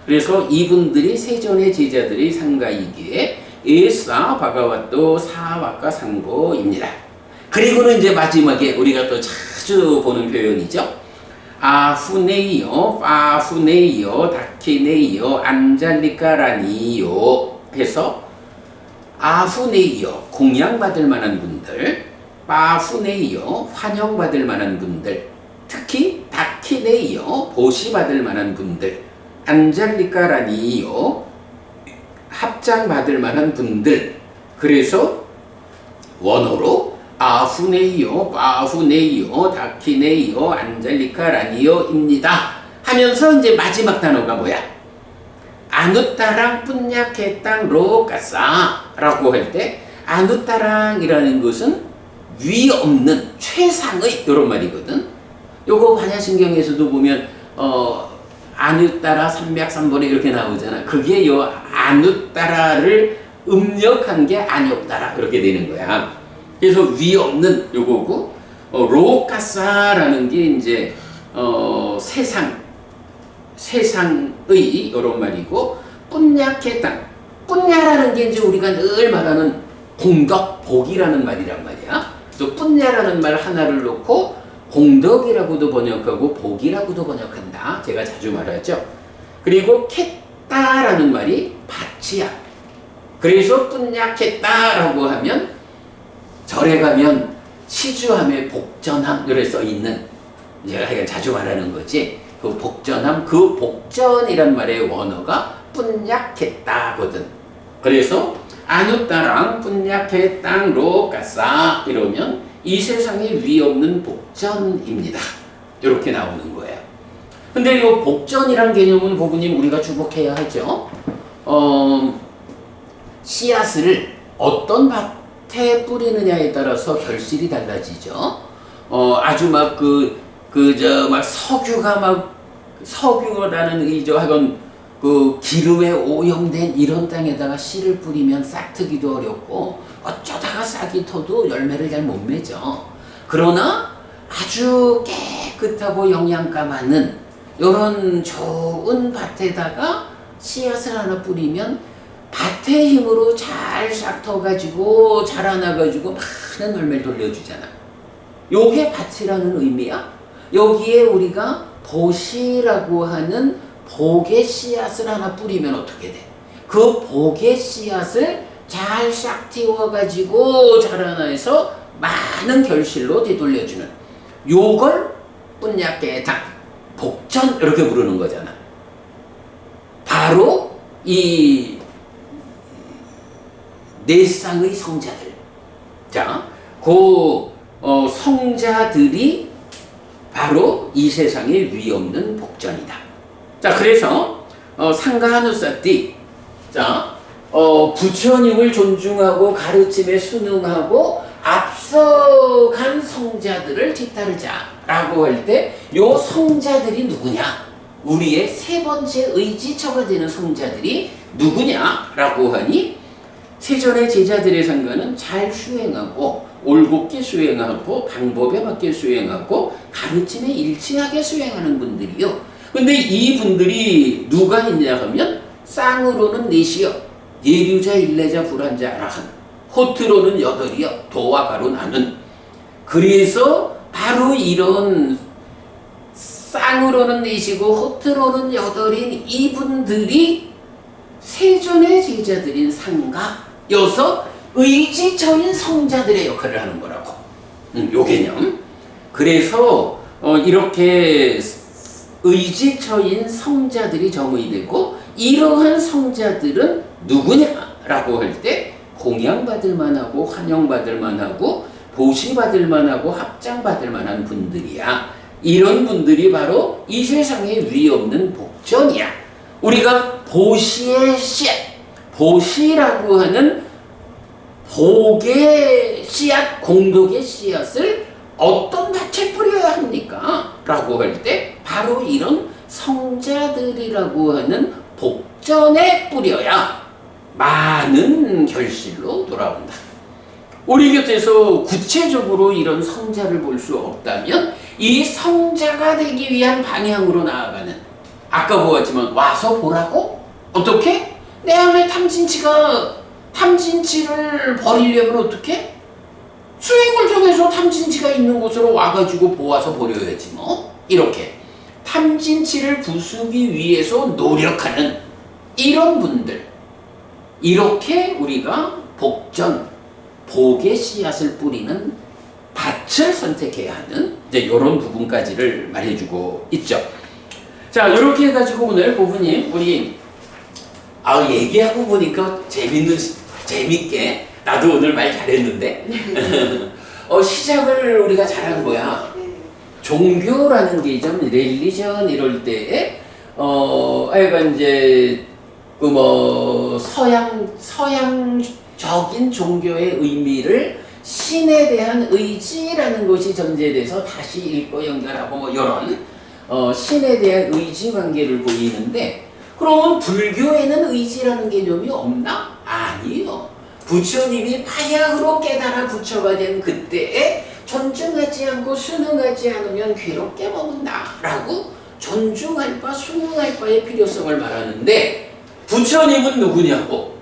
그래서 이분들이 세존의 제자들의 상가이기에 에사 바가와또 사와카 상고입니다. 그리고는 이제 마지막에 우리가 또 자주 보는 표현이죠. 아후네이요, 파후네이요, 다키네이요, 안잘리카라니요 해서 아후네이요, 공양받을 만한 분들, 파후네이요, 환영받을 만한 분들, 특히 다키네이요, 보시받을 만한 분들, 안잘리카라니요, 합장받을 만한 분들. 그래서 원어로 아후네이요, 파후네이요, 다키네이요, 안잘리카라니요입니다 하면서 이제 마지막 단어가 뭐야? 아누따랑 뿐냐케땅 로까싸라고 할 때 아누따랑이라는 것은 위 없는 최상의 이런 말이거든. 요거 반야신경에서도 보면 아누따라 삼맥삼번에 이렇게 나오잖아. 그게 요 아누따라를 음력한 게 아니었다라 그렇게 되는 거야. 그래서 위 없는 요거고 로카사라는 게 이제 세상의 요런 말이고 뿐냐케 땅 뿐냐라는 게 이제 우리가 늘 말하는 공덕 복이라는 말이란 말이야. 또 뿐냐라는 말 하나를 놓고 공덕이라고도 번역하고 복이라고도 번역한다. 제가 자주 말하죠. 그리고 캣다라는 말이 밭이야. 그래서 뿐냐케다라고 하면 절에 가면 시주함에 복전함 이렇게 써 있는 제가 자주 말하는 거지. 그 복전함, 그 복전이란 말의 원어가 뿐냐케다거든. 그래서 아누따랑 뿐냐케땅 로까싸 이러면 이 세상에 위 없는 복전입니다. 이렇게 나오는 거예요. 근데 이 복전이란 개념은 보부님 우리가 주목해야 하죠. 씨앗을 어떤 밭에 뿌리느냐에 따라서 결실이 달라지죠. 아주 막 막 석유라는 하건 그 기름에 오염된 이런 땅에다가 씨를 뿌리면 싹트기도 어렵고 어쩌다가 싹이 터도 열매를 잘 못 맺어. 그러나 아주 깨끗하고 영양가 많은 이런 좋은 밭에다가 씨앗을 하나 뿌리면 밭의 힘으로 잘 싹 터가지고 자라나가지고 많은 열매를 돌려주잖아. 요게 밭이라는 의미야. 여기에 우리가 보시라고 하는 복의 씨앗을 하나 뿌리면 어떻게 돼? 그 복의 씨앗을 잘 싹 틔워가지고 자라나서 많은 결실로 되돌려주는 요걸 뿐냐케탕 복전 이렇게 부르는 거잖아. 바로 이 네쌍의 성자들. 자, 성자들이 바로 이 세상에 위 없는 복전이다. 자, 그래서 상가하누사띠, 자, 부처님을 존중하고 가르침에 순응하고 앞서간 성자들을 뒤따르자라고 할 때 요 성자들이 누구냐? 우리의 세 번째 의지처가 되는 성자들이 누구냐라고 하니 세존의 제자들의 상가는 잘 수행하고 올곧게 수행하고 방법에 맞게 수행하고 가르침에 일치하게 수행하는 분들이요. 근데 이 분들이 누가 있냐 하면 쌍으로는 넷이요. 예류자 일레자 불한자 아라한 호트로는 여덟이요. 도와가로 나는. 그래서 바로 이런 쌍으로는 넷이고 호트로는 여덟인 이분들이 세존의 제자들인 상가여서 의지처인 성자들의 역할을 하는 거라고. 요 개념. 그래서 이렇게 의지처인 성자들이 정의되고 이러한 성자들은 누구냐라고 할 때 공양받을 만하고 환영받을 만하고 보시받을 만하고 합장받을 만한 분들이야. 이런 분들이 바로 이 세상에 위 없는 복전이야. 우리가 보시의 씨앗, 보시라고 하는 복의 씨앗, 공덕의 씨앗을 어떤 밭에 뿌려야 합니까? 라고 할 때 바로 이런 성자들이라고 하는 복전에 뿌려야 많은 결실로 돌아온다. 우리 곁에서 구체적으로 이런 성자를 볼 수 없다면 이 성자가 되기 위한 방향으로 나아가는, 아까 보았지만 와서 보라고? 어떻게? 내 안에 탐진치를 버리려면 어떻게? 수행을 통해서 탐진치가 있는 곳으로 와가지고 보아서 버려야지 뭐. 이렇게 탐진치를 부수기 위해서 노력하는 이런 분들, 이렇게 우리가 복전, 복의 씨앗을 뿌리는 밭을 선택해야 하는 이제 이런 부분까지를 말해주고 있죠. 자, 이렇게 해가지고 오늘 부부님 우리 얘기하고 보니까 재밌게 나도 오늘 말 잘했는데 시작을 우리가 잘한 거야. 종교라는 게 좀 릴리전 이럴 때에 하여간 이제 그 뭐 서양적인 종교의 의미를 신에 대한 의지라는 것이 전제돼서 다시 읽고 연결하고 뭐 이런 신에 대한 의지 관계를 보이는데, 그러면 불교에는 의지라는 개념이 없나? 아니요. 부처님이 파야흐로 깨달아 부처가 된 그때에 존중하지 않고 순응하지 않으면 괴롭게 머문다 라고 존중할 바 순응할 바의 필요성을 말하는데, 부처님은 누구냐고?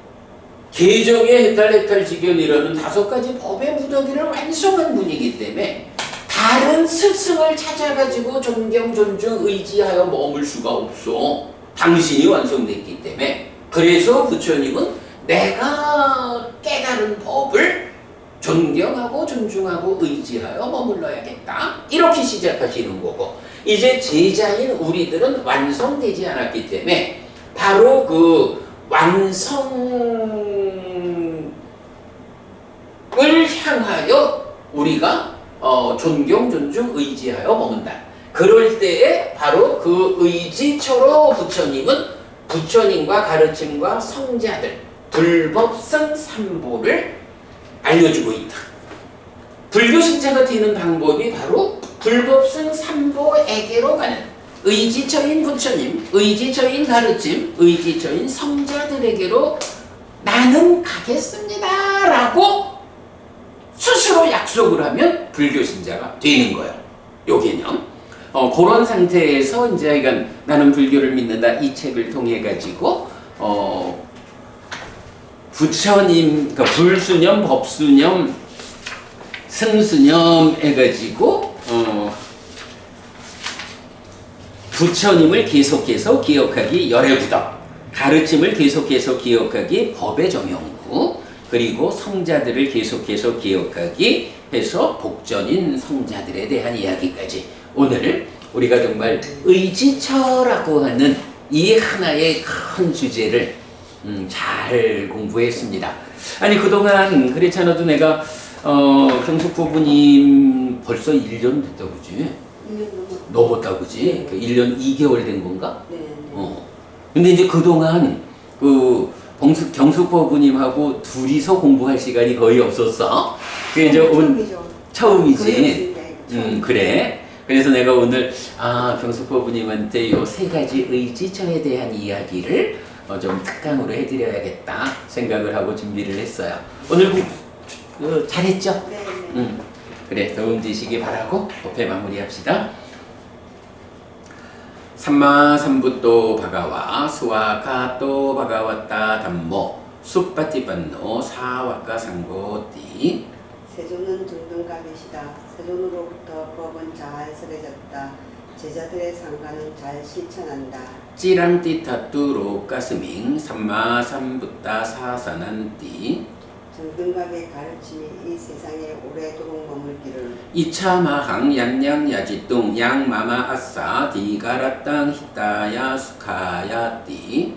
개정의 해탈직견이라는 5가지 법의 무더기를 완성한 분이기 때문에 다른 스승을 찾아가지고 존경, 존중, 의지하여 머물 수가 없어. 당신이 완성됐기 때문에. 그래서 부처님은 내가 깨달은 법을 존경하고 존중하고 의지하여 머물러야겠다. 이렇게 시작하시는 거고, 이제 제자인 우리들은 완성되지 않았기 때문에 바로 그 완성을 향하여 우리가 존경, 존중, 의지하여 머문다. 그럴 때에 바로 그 의지처로 부처님과 가르침과 성자들, 불법성 삼보를 알려주고 있다. 불교 신자가 되는 방법이 바로 불법성 삼보에게로 가는 의지처인 부처님, 의지처인 가르침, 의지처인 성자들에게로 나는 가겠습니다 라고 스스로 약속을 하면 불교 신자가 되는 거예요. 요 개념. 그런 상태에서 이제 그러니까 나는 불교를 믿는다 이 책을 통해 가지고 부처님, 그러니까 불수념, 법수념, 승수념 해가지고 부처님을 계속해서 기억하기 열애부덕, 가르침을 계속해서 기억하기 법의 정형구, 그리고 성자들을 계속해서 기억하기 해서 복전인 성자들에 대한 이야기까지 오늘 우리가 정말 의지처라고 하는 이 하나의 큰 주제를 잘 공부했습니다. 아니 그동안 그렇잖아도 내가 경숙 부부님 벌써 1년 됐다고 그지? 1년 넘었다고 그지? 네. 1년 2개월 된 건가? 네. 근데 이제 그동안 그 경숙 부부님하고 둘이서 공부할 시간이 거의 없었어. 그 이제 처음이지. 그래. 그래서 내가 오늘 경숙 부부님한테 요 3가지 의지처에 대한 이야기를 좀 특강으로 해드려야겠다 생각을 하고 준비를 했어요. 오늘 잘했죠? 네. 그래, 도움 되시기 바라고 법회 마무리합시다. 삼마삼부또 바가와 수와카또 바가왔다 담모 숲바티반노 사와카 상고띠. 세존은 등등가계시다. 세존으로부터 법은 자연스레졌다. 제자들의 상가는 잘 실천한다. 찌랑띠타뚜로 가스밍 삼마삼부따 사사난띠. 등등각의 가르침이 이 세상에 오래도록 머물기를. 이차마항 얀양야지뚱 양마마 아싸 디가라땅 히타야 수카야띠.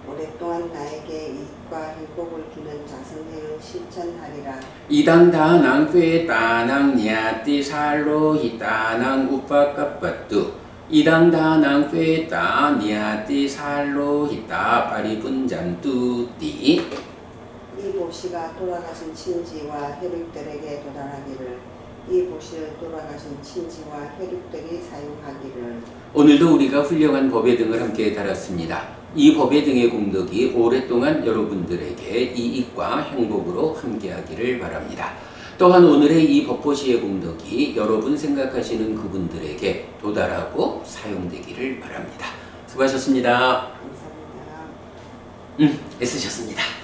오랫동안 나에게 이익과 행복을 주는 자성행을 실천하리라. 이당다낭 꾀다낭 냐띠 살로 히타낭 우파까빠뚜. 이당다낭 꾀다 냐띠 살로 히타 파리분잔뚜띠. 이 보시가 돌아가신 친지와 혈육들에게 도달하기를. 이 보시를 돌아가신 친지와 혈육들이 사용하기를. 오늘도 우리가 훌륭한 법의 등을 함께 달았습니다. 이 법의 등의 공덕이 오랫동안 여러분들에게 이익과 행복으로 함께하기를 바랍니다. 또한 오늘의 이 법보시의 공덕이 여러분 생각하시는 그분들에게 도달하고 사용되기를 바랍니다. 수고하셨습니다. 감사합니다. 애쓰셨습니다.